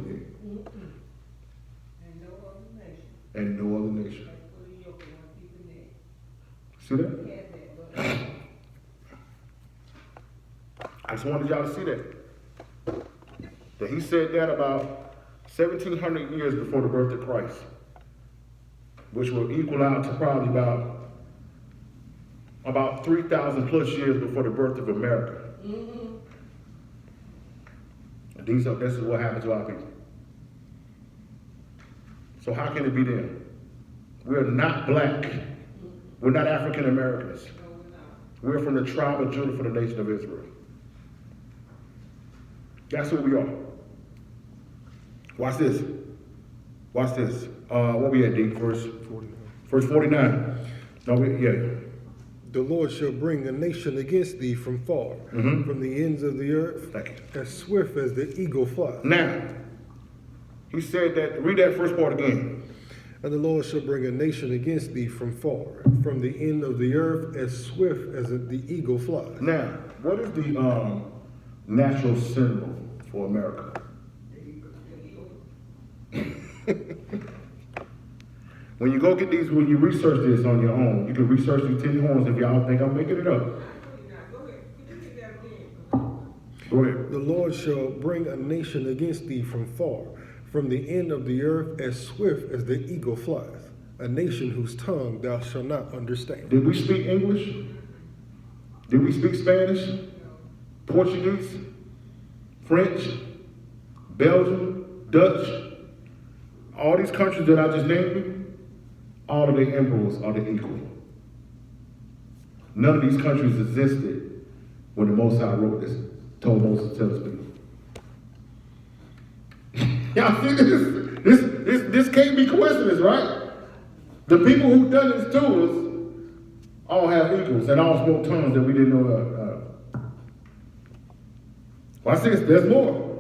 And no other nation. And no other nation. Like put a yoke on people's neck. See that? We had that, but I just wanted y'all to see that. That he said that about 1,700 years before the birth of Christ, which will equal out to probably about 3,000 plus years before the birth of America. And this is what happened to our people. So how can it be them? We're not black. We're not African Americans. no, we're not. We're from the tribe of Judah for the nation of Israel. That's who we are. Watch this. Watch this. What we at, D? Verse 49. No, yeah. The Lord shall bring a nation against thee from far, from the ends of the earth, Thank you. as swift as the eagle flies. Now, he said that, read that first part again. And the Lord shall bring a nation against thee from far, from the end of the earth, as swift as the eagle flies. Now, what is the natural symbol for America? When you go get these, when you research this on your own, you can research these 10 horns if y'all think I'm making it up. Absolutely not. Go ahead. Could you get that again? Go ahead. The Lord shall bring a nation against thee from far, from the end of the earth, as swift as the eagle flies. A nation whose tongue thou shalt not understand. Did we speak English? Did we speak Spanish? Portuguese? French? Belgium? Dutch? All these countries that I just named you, all of their emperors are the equal. None of these countries existed when the Most High wrote this, told Moses to tell his people. Y'all see this can't be coincidence, right? The people who done this to us all have equals and all spoke tongues that we didn't know. Watch this, there's more.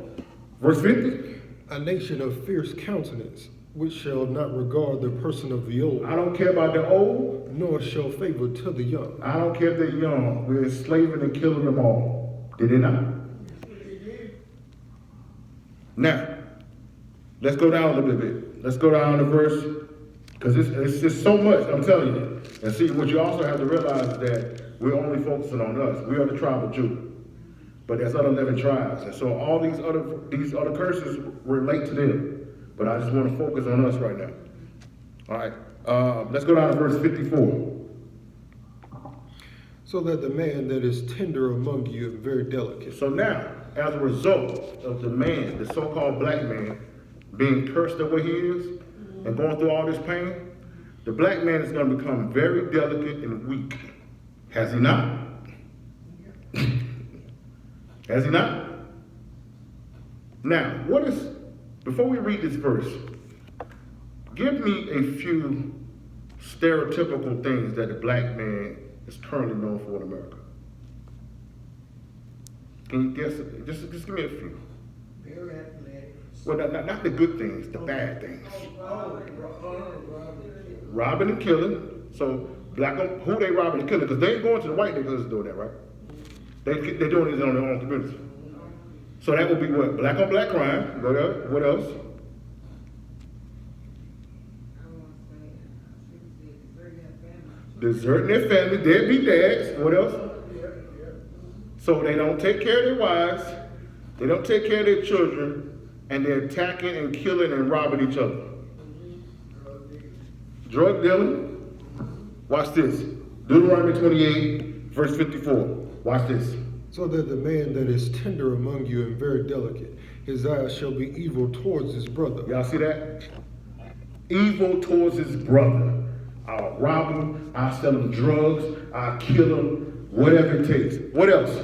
Verse 50. A nation of fierce countenance, which shall not regard the person of the old, I don't care about the old. nor shall favor to the young. I don't care if they're young. We're enslaving and killing them all. Did they not? Now, let's go down a little bit. Let's go down to verse, because it's just so much, I'm telling you. And see, what you also have to realize is that we're only focusing on us. We are the tribe of Judah. But there's other 11 tribes. And so all these other curses relate to them. But I just want to focus on us right now. All right. Let's go down to verse 54. So that the man that is tender among you and very delicate, So now, as a result of the man, the so-called black man, being cursed the way he is and going through all this pain, the black man is going to become very delicate and weak. Has he not? Has he not? Now, before we read this verse, give me a few stereotypical things that the black man is currently known for in America. Can you guess it? Just give me a few. Very athletic. Well, not the good things, the bad things. Robin. Robbing and killing. So, who they robbing and killing? Because they ain't going to the white niggas doing that, right? They're doing it on their own community. So that would be what? Black on black crime. What else? I want to say, Deserting their family, deadbeat dads. What else? So they don't take care of their wives, they don't take care of their children, and they're attacking and killing and robbing each other. Drug dealing. Watch this. Deuteronomy 28, verse 54. Watch this. so that the man that is tender among you and very delicate, his eyes shall be evil towards his brother. Y'all see that? Evil towards his brother. I'll rob him, I'll sell him drugs, I'll kill him, whatever it takes. What else?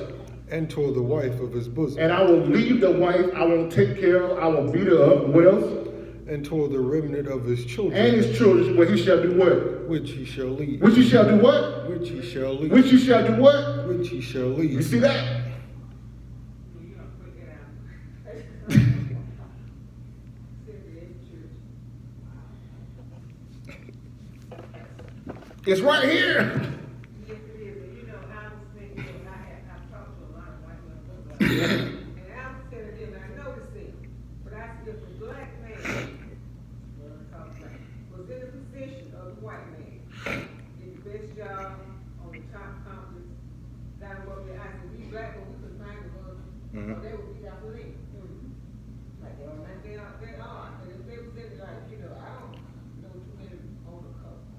And toward the wife of his bosom. And I will leave the wife, I won't take care of her, I will beat her up. What else? And toward the remnant of his children. And his children, where he shall do what? Which he shall leave. Which he shall do what? Which he shall leave. Which he shall do what? Which he shall You leave. see that? you don't put that out. It's right here. Yes, it is, but you know, I was thinking, I And I was telling them, I noticed it, but I said, if a black man, well, I talk black, was in the position of the white man, did the best job on the top companies, got them up there, I said, we black, but we could find them, or they would be out for them. Like, they are, and if they was in, like, you know, I don't know too many on the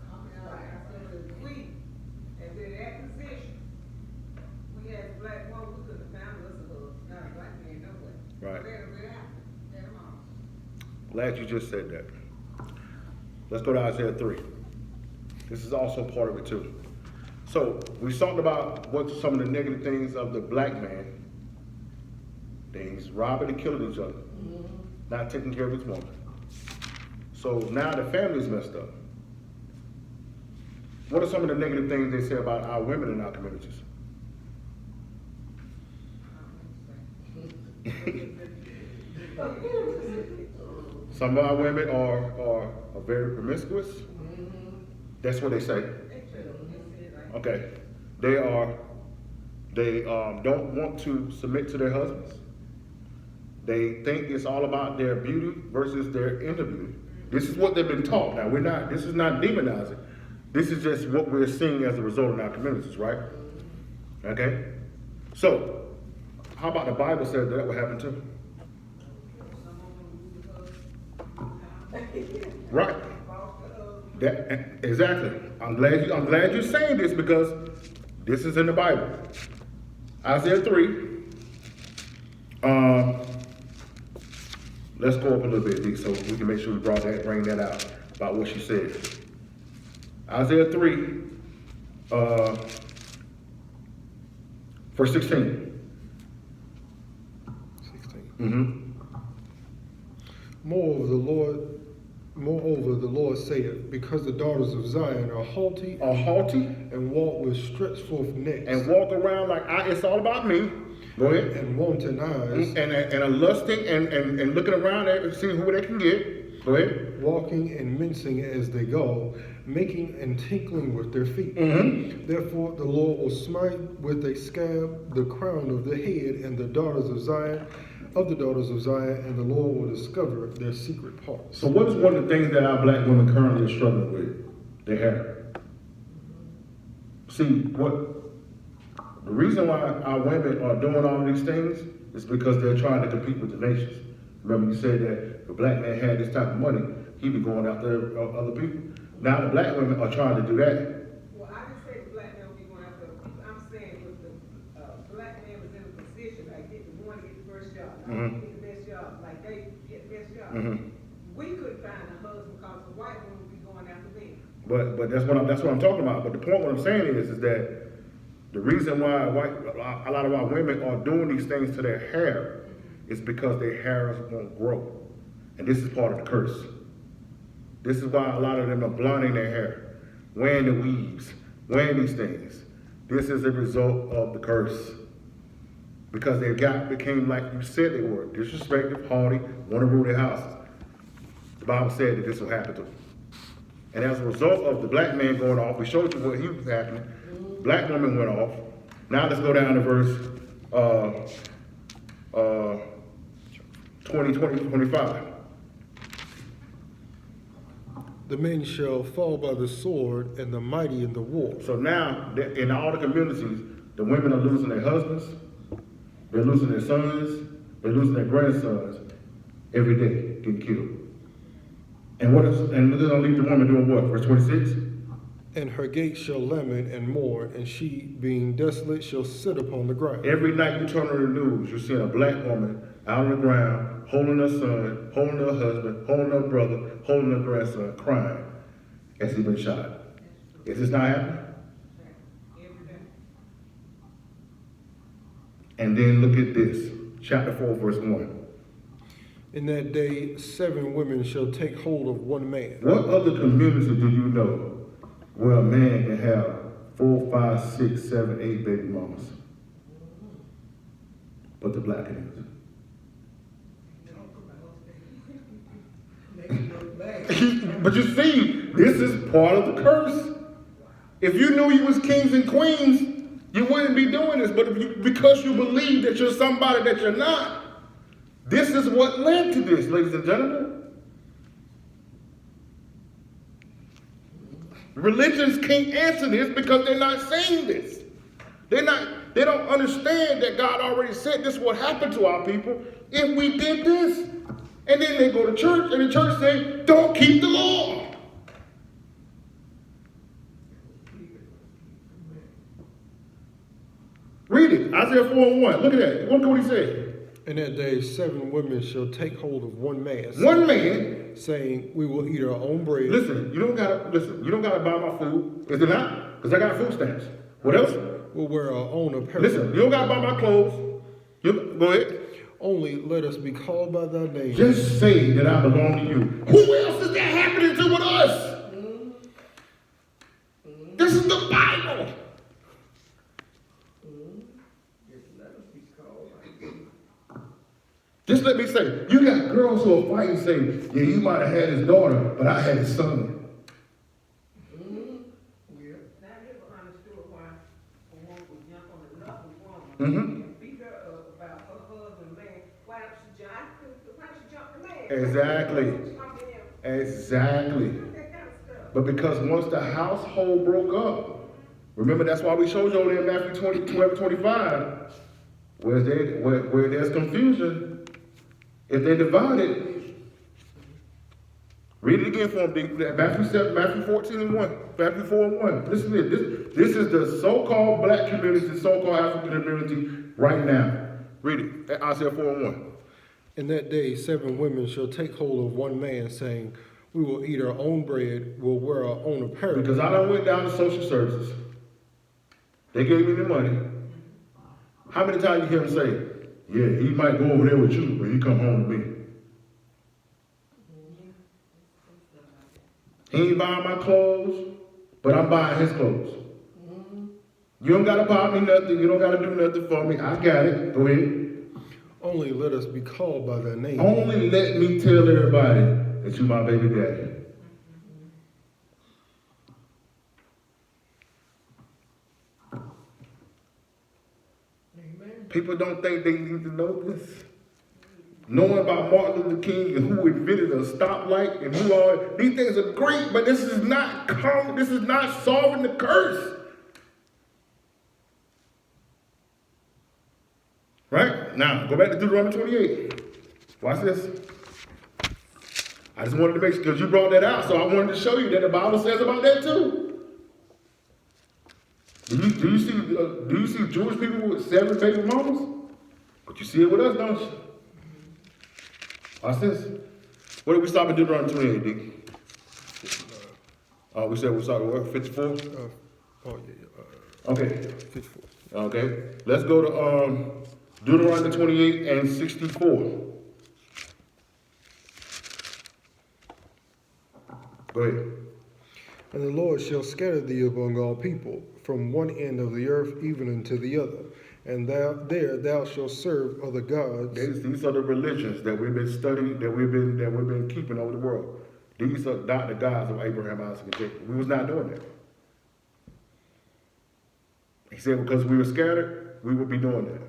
company, I said, if we, and then that position, we had a black woman, we could have found us not a black man, no way. Right. Let them all. Glad you just said that. Let's go to Isaiah 3. This is also part of it too. So we talked about what some of the negative things of the black man. He's robbing and killing each other, not taking care of his woman. So now the family's messed up. What are some of the negative things they say about our women in our communities? Some of our women are very promiscuous. That's what they say. Okay. They don't want to submit to their husbands. They think it's all about their beauty versus their inner beauty. This is what they've been taught. Now this is not demonizing. This is just what we're seeing as a result in our communities, right? Okay? So, how about the Bible says that would happen too? Right. Exactly. I'm glad you're saying this because this is in the Bible. Isaiah 3. Let's go up a little bit, Dee, so we can make sure we bring that out about what she said. Isaiah 3, verse 16. 16. Moreover, the Lord saith, because the daughters of Zion are haughty and walk with stretched forth necks and walk around like it's all about me. Go ahead. and wanton eyes, And are lusting and looking around and seeing who they can get. Go ahead. walking and mincing as they go, making and tinkling with their feet. Therefore the Lord will smite with a scab the crown of the head and the daughters of Zion, and the Lord will discover their secret parts. So what is one of the things that our black women currently are struggling with? Their hair. See, the reason why our women are doing all these things is because they're trying to compete with the nations. Remember you said that if a black man had this type of money, he'd be going after other people. Now the black women are trying to do that. Well, I didn't say the black man would be going after other people. I'm saying if the black man was in a position, like want to get the first job, get the best job, like they get the best job. We could find a husband because the white woman would be going after them. But that's what I'm talking about. But the point what I'm saying is that the reason why a lot of our women are doing these things to their hair is because their hair won't grow. And this is part of the curse. This is why a lot of them are blonding their hair, wearing the weaves, wearing these things. This is a result of the curse. Because they became like you said they were, disrespectful, haughty, want to rule their houses. The Bible said that this will happen to them. And as a result of the black man going off, we showed you what he was happening. Black woman went off. Now let's go down to verse 25. The men shall fall by the sword, and the mighty in the war. So now, in all the communities, the women are losing their husbands, they're losing their sons, they're losing their grandsons every day, getting killed. And they're gonna leave the woman doing what? Verse 26? And her gates shall lament and mourn, and she, being desolate, shall sit upon the ground. Every night you turn on the news, you're seeing a black woman out on the ground, holding her son, holding her husband, holding her brother, holding her grandson, crying as he's been shot. Is this not happening? Every day. And then look at this, chapter 4, verse 1. In that day 7 women shall take hold of one man. What other community do you know where a man can have 4, 5, 6, 7, 8 baby mamas? But the black community. But you see, this is part of the curse. If you knew you was kings and queens, You wouldn't be doing this, but because you believe that you're somebody that you're not, this is what led to this, ladies and gentlemen. Religions can't answer this because they're not saying this. They don't understand that God already said this would happen to our people if we did this. And then they go to church and the church say, don't keep the law. Read it, Isaiah 4:1. Look at that. Look at what he said. In that day, 7 women shall take hold of one man, One man. saying, we will eat our own bread. Listen, you don't gotta buy my food. Is it not? Because I got food stamps. What else? We'll wear our own apparel. Listen, you don't gotta buy my clothes. Go ahead. Only let us be called by thy name. Just say that I belong to you. Who else is that happening to with us? This is the Bible. Just let us be called by you. Just let me say, you got girls who are fighting saying, yeah, you might have had his daughter, but I had his son. Yeah. Now, I never understood why a woman would jump on another woman Mhm. and beat her up about her husband, man. Why don't she jump the man? Exactly. Jumping him. Exactly. That kind of stuff. But because once the household broke up, remember that's why we showed you over there in Matthew 12:25, where there's confusion, if they're divided, read it again for them, Matthew 14:1, Matthew 4:1. Listen to this. This is the so-called black community, the so-called African community right now. Read it, Isaiah 4:1. In that day, 7 women shall take hold of one man, saying, we will eat our own bread, we'll wear our own apparel. Because I done went down to social services. They gave me the money. How many times you hear him say, yeah, he might go over there with you, but he come home with me. He ain't buying my clothes, but I'm buying his clothes. You don't gotta buy me nothing, you don't gotta do nothing for me. I got it. Go ahead. Only let us be called by thy name. Only let me tell everybody that you my baby daddy. Amen. People don't think they need to know this. Knowing about Martin Luther King and who invented a stoplight and who all these things are great, but this is not solving the curse. Right? Now, go back to Deuteronomy 28. Watch this. I just wanted to make sure, because you brought that out, so I wanted to show you that the Bible says about that too. Do you see Jewish people with 7 baby mamas? But you see it with us, don't you? Watch this. Where did we stop at Deuteronomy 28, Dick? We said we started what, 54? Okay. 54. Okay. Let's go to Deuteronomy 28 and 64. Go ahead. And the Lord shall scatter thee among all people, from one end of the earth even unto the other. And thou shalt serve other gods. These are the religions that we've been studying, that we've been keeping over the world. These are not the gods of Abraham, Isaac, and Jacob. We was not doing that. He said because we were scattered, we would be doing that.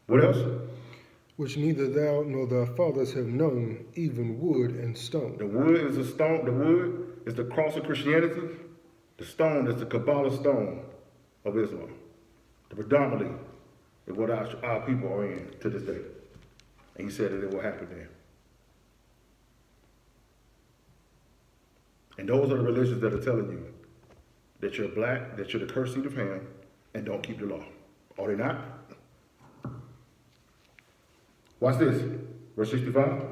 What else? Which neither thou nor thy fathers have known, even wood and stone. The wood is the stone. The wood is the cross of Christianity. The stone is the Kabbalah stone of Islam. The predominantly is what our people are in to this day. And he said that it will happen there. And those are the religions that are telling you that you're black, that you're the cursed seed of Ham, and don't keep the law. Are they not? Watch this. Verse 65.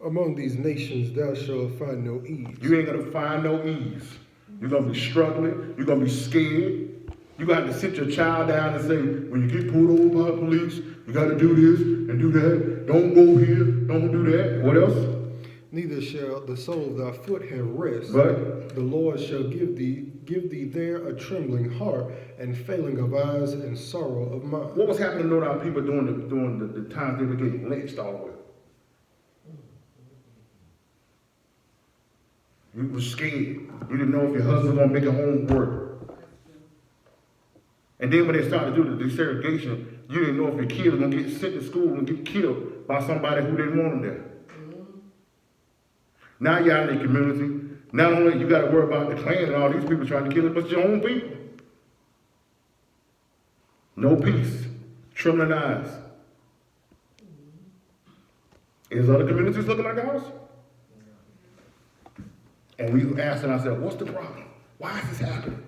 Among these nations thou shalt find no ease. You ain't gonna find no ease. You're gonna be struggling. You're gonna be scared. You got to sit your child down and say, when you get pulled over by the police, you got to do this and do that. Don't go here. Don't do that. What else? Neither shall the sole of thy foot have rest. But the Lord shall give thee there a trembling heart and failing of eyes and sorrow of mind. what was happening to our people during the times they were getting lynched all the way? You were scared. You didn't know if your husband was gonna make it home from work. And then when they started to do the desegregation, you didn't know if your kid was gonna get sent to school and get killed by somebody who didn't want them there. Now you're out in the community. Not only you got to worry about the Klan and all these people trying to kill it, but your own people. No peace. Trembling eyes. Is other communities looking like ours? And we asking ourselves, what's the problem? Why is this happening?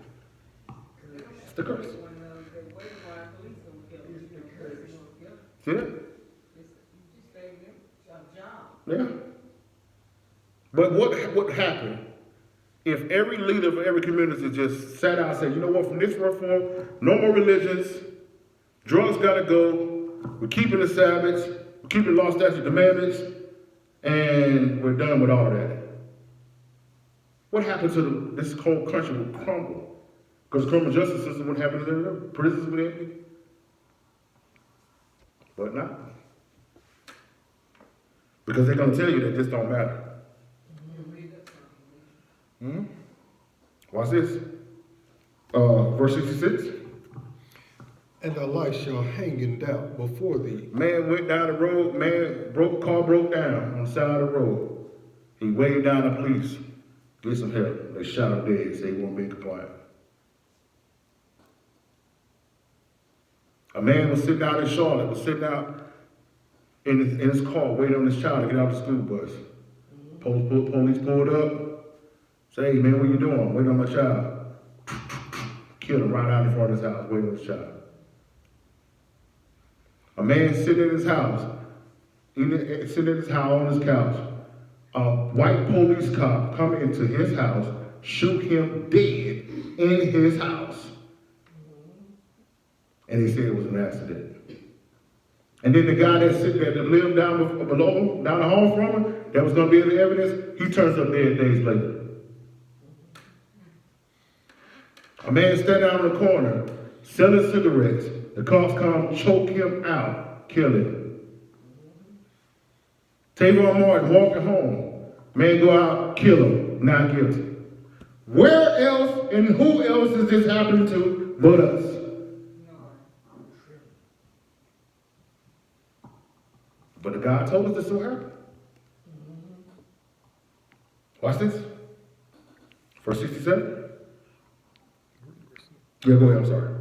It's the curse. See that? Yeah. But what would happen if every leader of every community just sat out and said, you know what, from this reform, no more religions, drugs gotta go, we're keeping the Sabbath, we're keeping law, statute, commandments, and we're done with all of that. What happened to this whole country would crumble? Because the criminal justice system wouldn't happen to them, prisons would empty. But not. Because they're gonna tell you that this don't matter. Watch this. Verse 66. And thy life shall hang in doubt before thee. Man went down the road, car broke down on the side of the road. He waved down the police, get some help. They shot him dead, say he won't be compliant. A man was sitting out in Charlotte, was sitting out in his car, waiting on his child to get out of the school bus. Police pulled up, say, hey man, what you doing? Waiting on my child. Killed him right out in front of his house, waiting on his child. A man sitting in his house, sitting in his house on his couch. A white police cop come into his house, shoot him dead in his house. And he said it was an accident. And then the guy that lived down below him, down the hall from him, that was going to be the evidence, he turns up dead days later. A man standing out in the corner, selling cigarettes. The cops come, choke him out, kill him. Trayvon Martin walking home. Man go out, kill him, not guilty. Where else and who else is this happening to but us? But the God told us this will happen. Watch this. Verse 67. Yeah, go ahead, I'm sorry.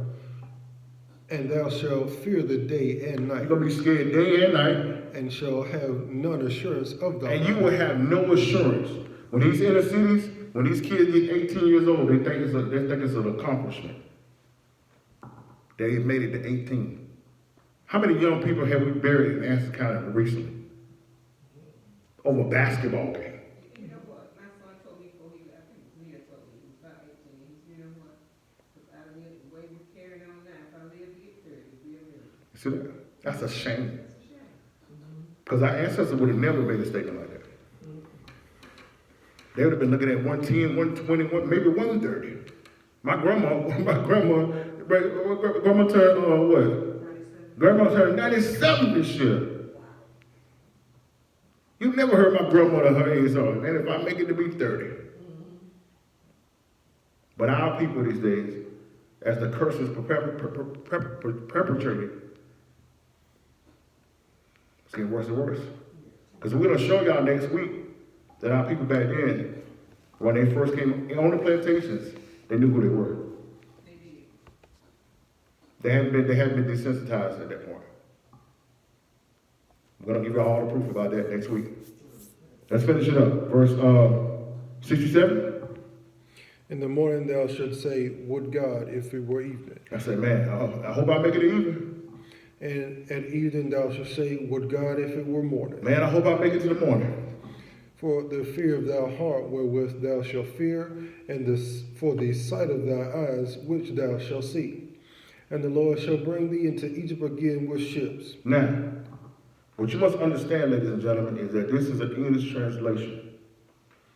And thou shalt fear the day and night. You're going to be scared day and night. And shall have none assurance of thy And you life. will have no assurance. When these inner cities, when these kids get 18 years old, they think it's an accomplishment. They've made it to 18. How many young people have we buried in Anson County recently? Over a basketball game. You know what, my son told me before he left, I think Leah told me, he was about 18, he said, you know what, if I live the way we're carrying on now, if I live to get 30, it'll be a miracle. See that? That's a shame. That's a shame. Because our ancestors would have never made a statement like that. They would have been looking at 110, 120, maybe 130. My grandma turned, what? Grandma turned 97 this year. You've never heard my grandmother her age on, and if I make it to be 30. But our people these days, as the curses perpetrated, it's getting worse and worse. Because we're going to show y'all next week that our people back then, when they first came on the plantations, they knew who they were. They haven't been desensitized at that point. I'm going to give you all the proof about that next week. Let's finish it up. Verse 67. In the morning thou shalt say, would God, if it were evening. I said, man, I hope I make it to evening. And at evening thou shalt say, would God, if it were morning. Man, I hope I make it to the morning. For the fear of thy heart wherewith thou shalt fear, and for the sight of thy eyes which thou shalt see. And the Lord shall bring thee into Egypt again with ships. Now, what you must understand, ladies and gentlemen, is that this is an English translation.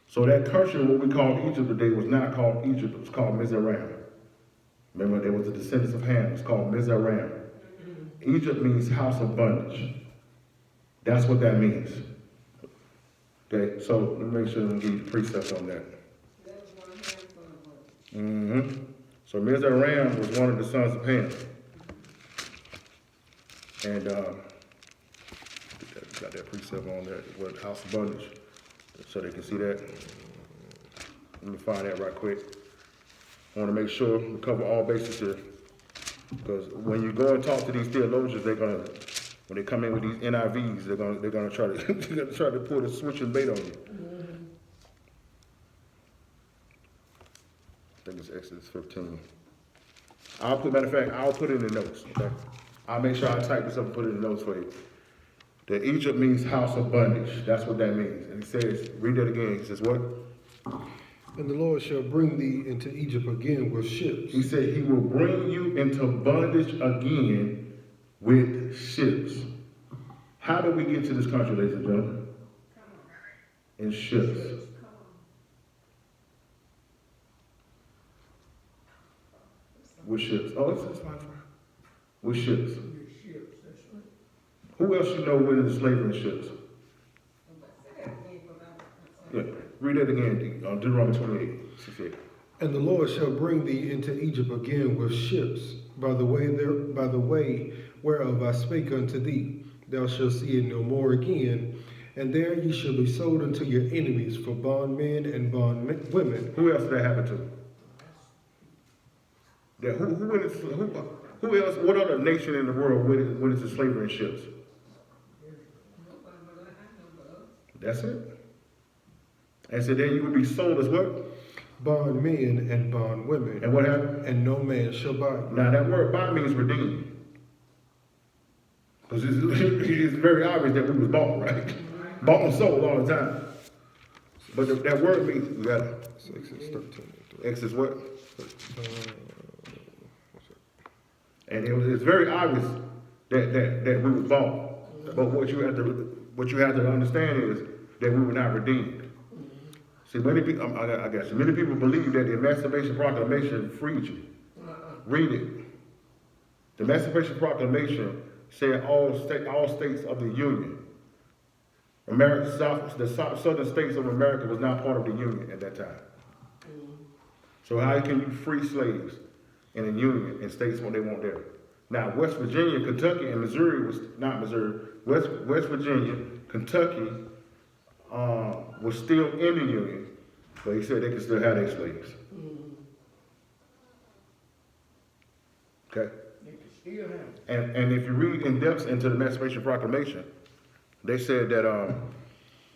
So that country, what we call Egypt today, was not called Egypt, it was called Mizraim. Remember, there was the descendants of Ham, it's called Mizraim. Egypt means house of bondage. That's what that means. Okay, so let me make sure I give you the precept on that. That was one handful of us. So Mizraim was one of the sons of Ham. And got that precept on there, what house of bondage, so they can see that. Let me find that right quick. I want to make sure we cover all bases here, because when you go and talk to these theologians, they're gonna, when they come in with these NIVs, they're gonna try to they're gonna try to put a switch and bait on you. I think it's Exodus 15. Matter of fact, I'll put it in the notes, okay? I'll make sure I type this up and put it in the notes for you. That Egypt means house of bondage. That's what that means. And he says, read that again. He says what? And the Lord shall bring thee into Egypt again with ships. He said he will bring you into bondage again with ships. How did we get to this country, ladies and gentlemen? In ships. With ships. Oh, it's fine. With ships. Ships, that's right. Who else you know went into slavery in ships? Yeah. Read that again, Deuteronomy 28. 68. And the Lord shall bring thee into Egypt again with ships, by the way whereof I spake unto thee. Thou shalt see it no more again, and there ye shall be sold unto your enemies for bondmen and bondwomen. Who else did that happen to? Who else? What other nation in the world went into slavery in ships? That's it. And so then you would be sold as what? Bondmen and bondwomen. And what happened? And no man shall buy you. Now that word bond means redeemed. Because it's very obvious that we was bought, right? Bought and sold all the time. But that word means, you got it. Exodus 13. Exodus what? And it's very obvious that we was bought. But what you have to understand is that we were not redeemed. See, many people, I guess, many people believe that the Emancipation Proclamation freed you. Read it. The Emancipation Proclamation said all states of the Union. The southern states of America was not part of the Union at that time. So how can you free slaves in a Union in states when they weren't there? Now, West Virginia, Kentucky, and Missouri was not Missouri. West Virginia, Kentucky was still in the Union, but he said they could still have their slaves. Okay? They can still have it. And if you read in depth into the Emancipation Proclamation, they said that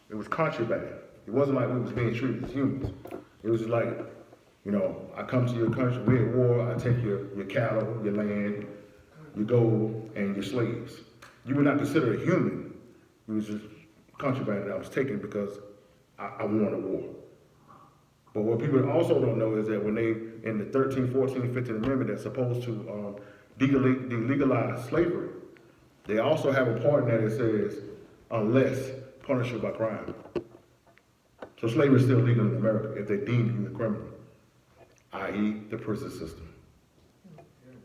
it was contraband. It wasn't like we was being treated as humans. It was like, you know, I come to your country, we're at war, I take your cattle, your land, your gold, and your slaves. You were not considered a human. You was just contraband that I was taking because I won a war. But what people also don't know is that when they, in the 13th, 14th, 15th Amendment that's supposed to delegalize slavery, they also have a part in there that says, unless punishable by crime. So slavery is still legal in America if they deem you a criminal, i.e. the prison system.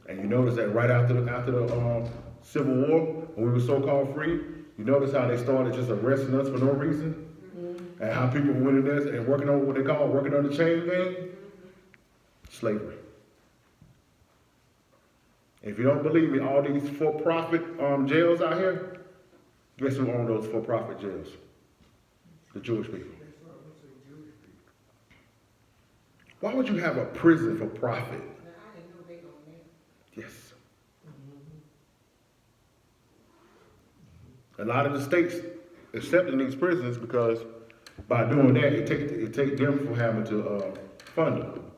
And you notice that right after the Civil War, when we were so-called free, you notice how they started just arresting us for no reason? And how people went in there and working on what they call working on the chain gang? Slavery. If you don't believe me, all these for-profit jails out here, guess who own those for-profit jails? The Jewish people. Why would you have a prison for profit? Yes. A lot of the states accepting these prisons because by doing that, it takes them from having to fund them.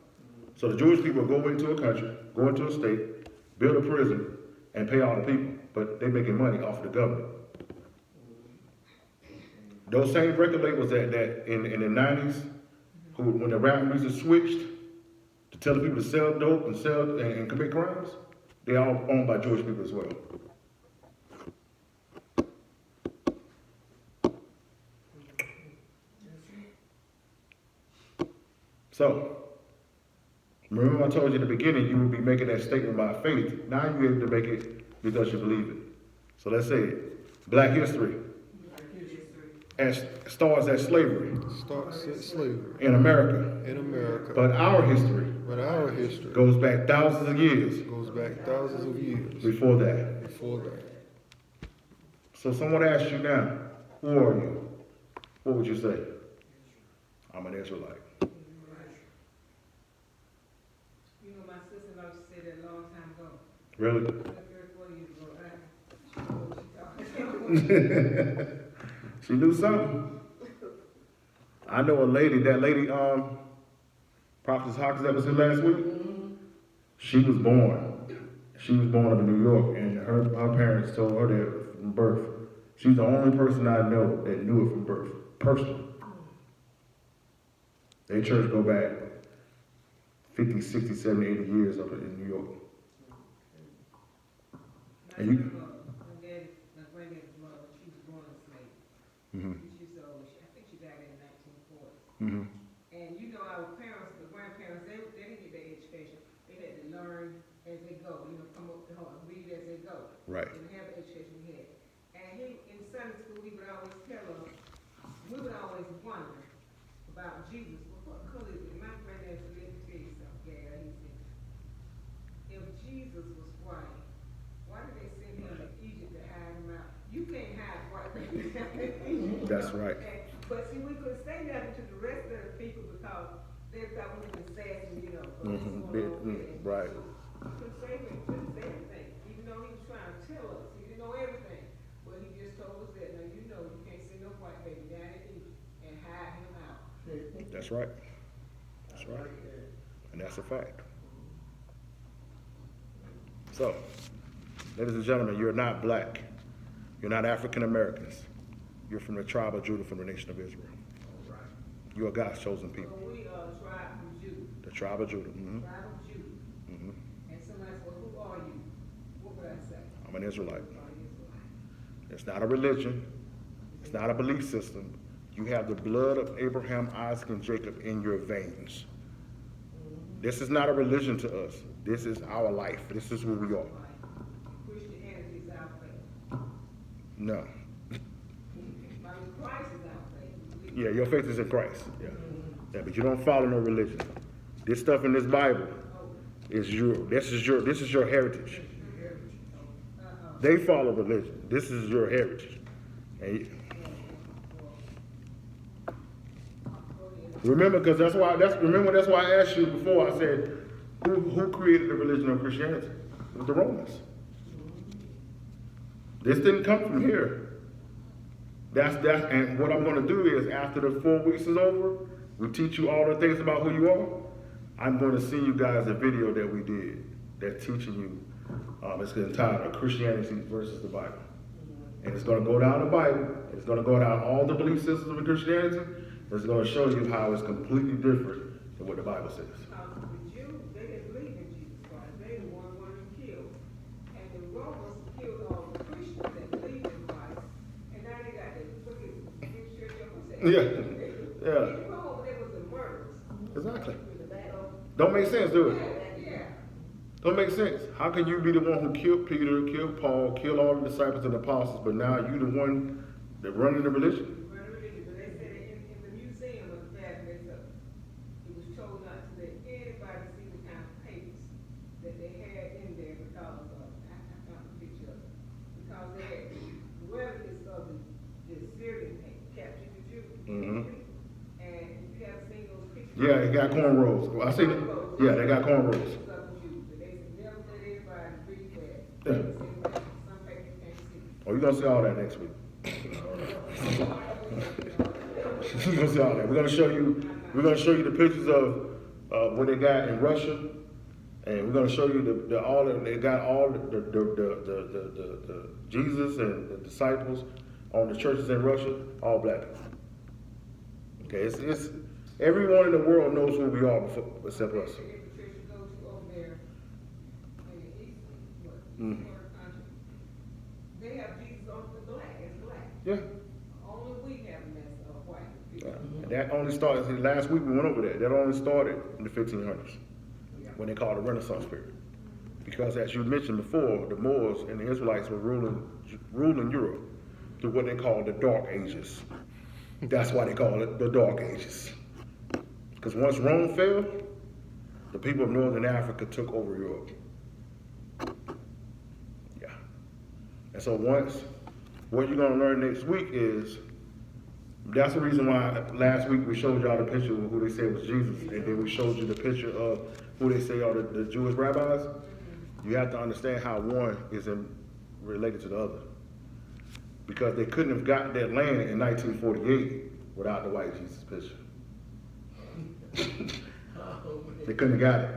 So the Jewish people go into a country, go into a state, build a prison, and pay all the people, but they're making money off the government. Those same record labels that in the 90s, when the rap music switched to tell the people to sell dope and sell and commit crimes, they all owned by Jewish people as well. So, remember I told you in the beginning you would be making that statement by faith. Now you're able to make it because you believe it. So let's say it. Black history. starts as slavery starts at slavery in America. in America. But our history But our history goes back thousands of years goes back thousands of years before that. before that. So someone asks you now, who are you? What would you say? I'm an Israelite. You know, my sister-in-law said that a long time ago. Really? 34 years ago. She knew something. I know a lady, Prophetess Hawkins that was here last week. She was born up in New York, and her parents told her that from birth. She's the only person I know that knew it from birth, personally. Their church go back 50, 60, 70, 80 years up in New York. And you, My granddad's mother, she was born a slave. Mhm. She's so old. I think she died in the 1940s. Mhm. And you know, our parents, the grandparents, they didn't get their education. They had to learn as they go. You know, come up to home, read as they go. Right. They didn't have the education we had. And he, in Sunday school, he would always tell us, we would always wonder about Jesus. Well, what color is it? My granddad said, let me tell you something, Gary. He said, if Jesus was white, why did they send him to Egypt to hide him out? You can't hide white people down in Egypt. That's right. But see, we couldn't say nothing to the rest of the people because they thought we were assassin, you know. for what's Mhm. going on with it. Right. So, we couldn't say anything, even though he was trying to tell us. He didn't know everything. But he just told us that, now you know, you can't send no white baby down in Egypt and hide him out. That's right. That's right. And that's a fact. So, ladies and gentlemen, you're not black. You're not African Americans. You're from the tribe of Judah, from the nation of Israel. You are God's chosen So people. we are a tribe from Judah, The tribe of Judah. hmm tribe of Judah. hmm And somebody said, well, who are you? What would I say? I'm an Israelite. You are an Israelite. It's not a religion. It's not a belief system. You have the blood of Abraham, Isaac, and Jacob in your veins. This is not a religion to us. This is our life. This is who we are. Christianity is our faith. No. Christ is our faith. Yeah, your faith is in Christ. Yeah. Yeah, but you don't follow no religion. This stuff in this Bible is this is your heritage. They follow religion. This is your heritage. And remember, because that's why I asked you before. I said, who created the religion of Christianity? It was the Romans. This didn't come from here. And what I'm going to do is, after the 4 weeks is over, we teach you all the things about who you are. I'm going to send you guys a video that we did that's teaching you. It's entitled Christianity versus the Bible. And it's going to go down the Bible. It's going to go down all the belief systems of Christianity. It's going to show you how it's completely different than what the Bible says. The Jews, they didn't believe in Jesus Christ. They the one wanted him killed. And the Romans killed all the Christians that believed in Christ. And now they got the big church up and said, Yeah. in Rome, there was the murders. Exactly. So, Don't make sense, do it? yeah. Don't make sense. How can you be the one who killed Peter, killed Paul, killed all the disciples and apostles, but now you the one that running the religion? But they said in the museum of the Vatican, it was told not to let anybody see the kind of papers that they had in there because of, I found a picture of it, because they had relics of the Syrian captured the Jews. Mhm. And you have seen those pictures. Yeah, they got cornrows. I seen it. Yeah, they got cornrows. Of the Jews, but they said never let anybody read that. Yeah. They said, some papers you can't see. Oh, you're gonna see all that next week. You're gonna see all that. We're gonna show you the pictures of what they got in Russia, and we're gonna show you they got all the Jesus and the disciples on the churches in Russia, all black people. Okay, it's everyone in the world knows who we are except us. Every church you go to over there in the east, Mm. country, they have Jesus on the black, as black. Yeah. Only we have him as white. And that only started, last week we went over that. That only started in the 1500s when they called it the Renaissance period. Because as you mentioned before, the Moors and the Israelites were ruling Europe through what they call the Dark Ages. That's why they call it the Dark Ages. Because once Rome fell, the people of Northern Africa took over Europe. Yeah. And so what you're gonna learn next week is, that's the reason why last week we showed y'all the picture of who they said was Jesus, and then we showed you the picture of who they say are the Jewish rabbis. You have to understand how one is related to the other. Because they couldn't have gotten that land in 1948 without the white Jesus picture. They couldn't have got it.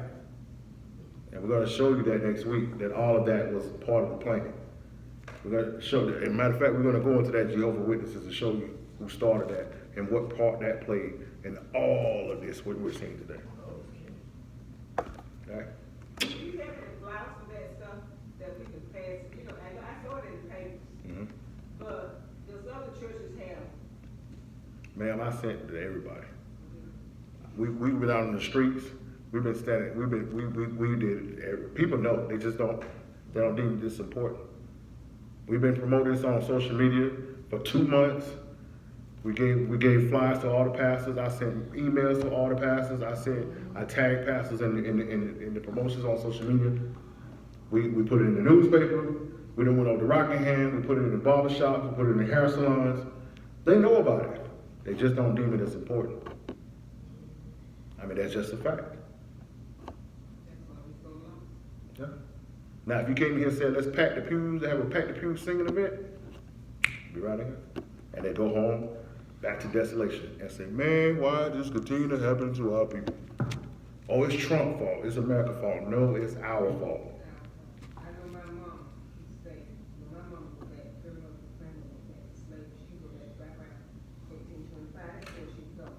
And we're gonna show you that next week, that all of that was part of the plan. We're gonna show that, as a matter of fact, we're gonna go into that Jehovah's Witnesses and show you who started that and what part that played in all of this, what we're seeing today. Okay? Do you have any flyers for that stuff that we can pass, you know, I saw it in the papers, Mm-hmm. but does other churches have? Ma'am, I sent it to everybody. We've been out on the streets. We've been standing. We did it. People know. They just don't. They don't deem this important. We've been promoting this on social media for 2 months. We gave flyers to all the pastors. I sent emails to all the pastors. I tagged pastors in the promotions on social media. We put it in the newspaper. We then went over to Rockingham. We put it in the barbershops. We put it in the hair salons. They know about it. They just don't deem it as important. I mean, that's just a fact. That's why we so long. Yeah. Now, if you came here and said, let's pack the pews, have a pack the pews singing event, be right here. And they go home, back to desolation, and say, man, why does this continue to happen to our people? Oh, it's Trump's fault. It's America's fault. No, it's our fault. I know my mom used to say, when my mom was back, very much the family was back, slave, she was back around 1825, that's where she go.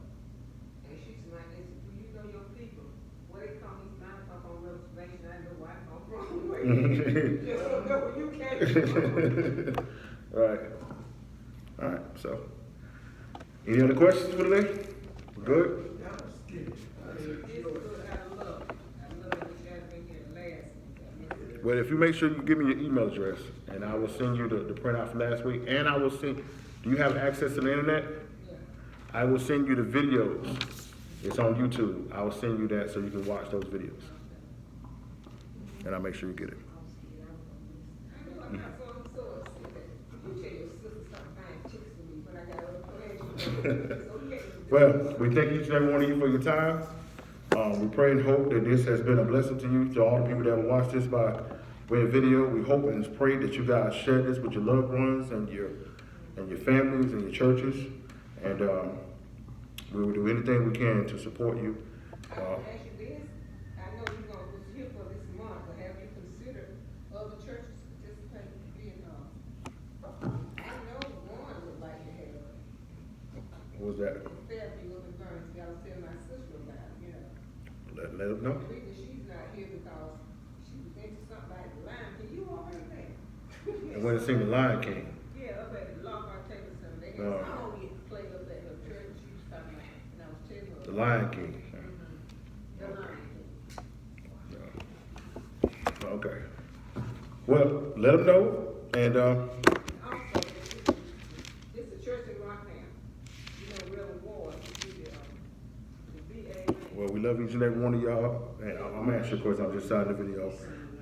And she was like, they said, do you know your people? Where they come, these mountains come from reservation, I know where I come from. You just don't know where you came from. Right. All right, so. Any other questions for today? We're good? That was good. It's good, I love it. I love that you guys been here last week. I miss it. Well, if you make sure you give me your email address, and I will send you the printout from last week, and I will send, do you have access to the internet? Yeah. I will send you the videos. It's on YouTube. I will send you that so you can watch those videos. And I'll make sure you get it. I know I'm not so upset that you tell your sister stop buying chicks for me, but I got other plans. So we can't. Well, we thank each and every one of you for your time. We pray and hope that this has been a blessing to you, to all the people that will watch this by way of video. We hope and pray that you guys share this with your loved ones and your families and your churches. And we will do anything we can to support you. I want to ask you this, I know you're gonna was here for this month, but have you considered other churches participating in, I know one would like to have What was that? Fairview of the Burns, I was telling my sister about, it, you know. Let them know. The reason she's not here because she was into something like the Lion King, you already there. And when it sing the Lion King. Yeah, up at the Lockhart Taylor Center, they had Oh. a song get played up at her church, she was talking about, and I was telling her. The Lion King. The Lion King. Okay. Well, let them know. And Also, this is a church in Rockham, you know, Reverend Ward, the VA. well, we love each and every one of y'all. And I'm gonna ask you a question. I'm just starting the video.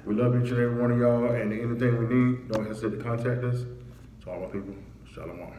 We love each and every one of y'all. And anything we need, don't hesitate to contact us. To all my people, shalom.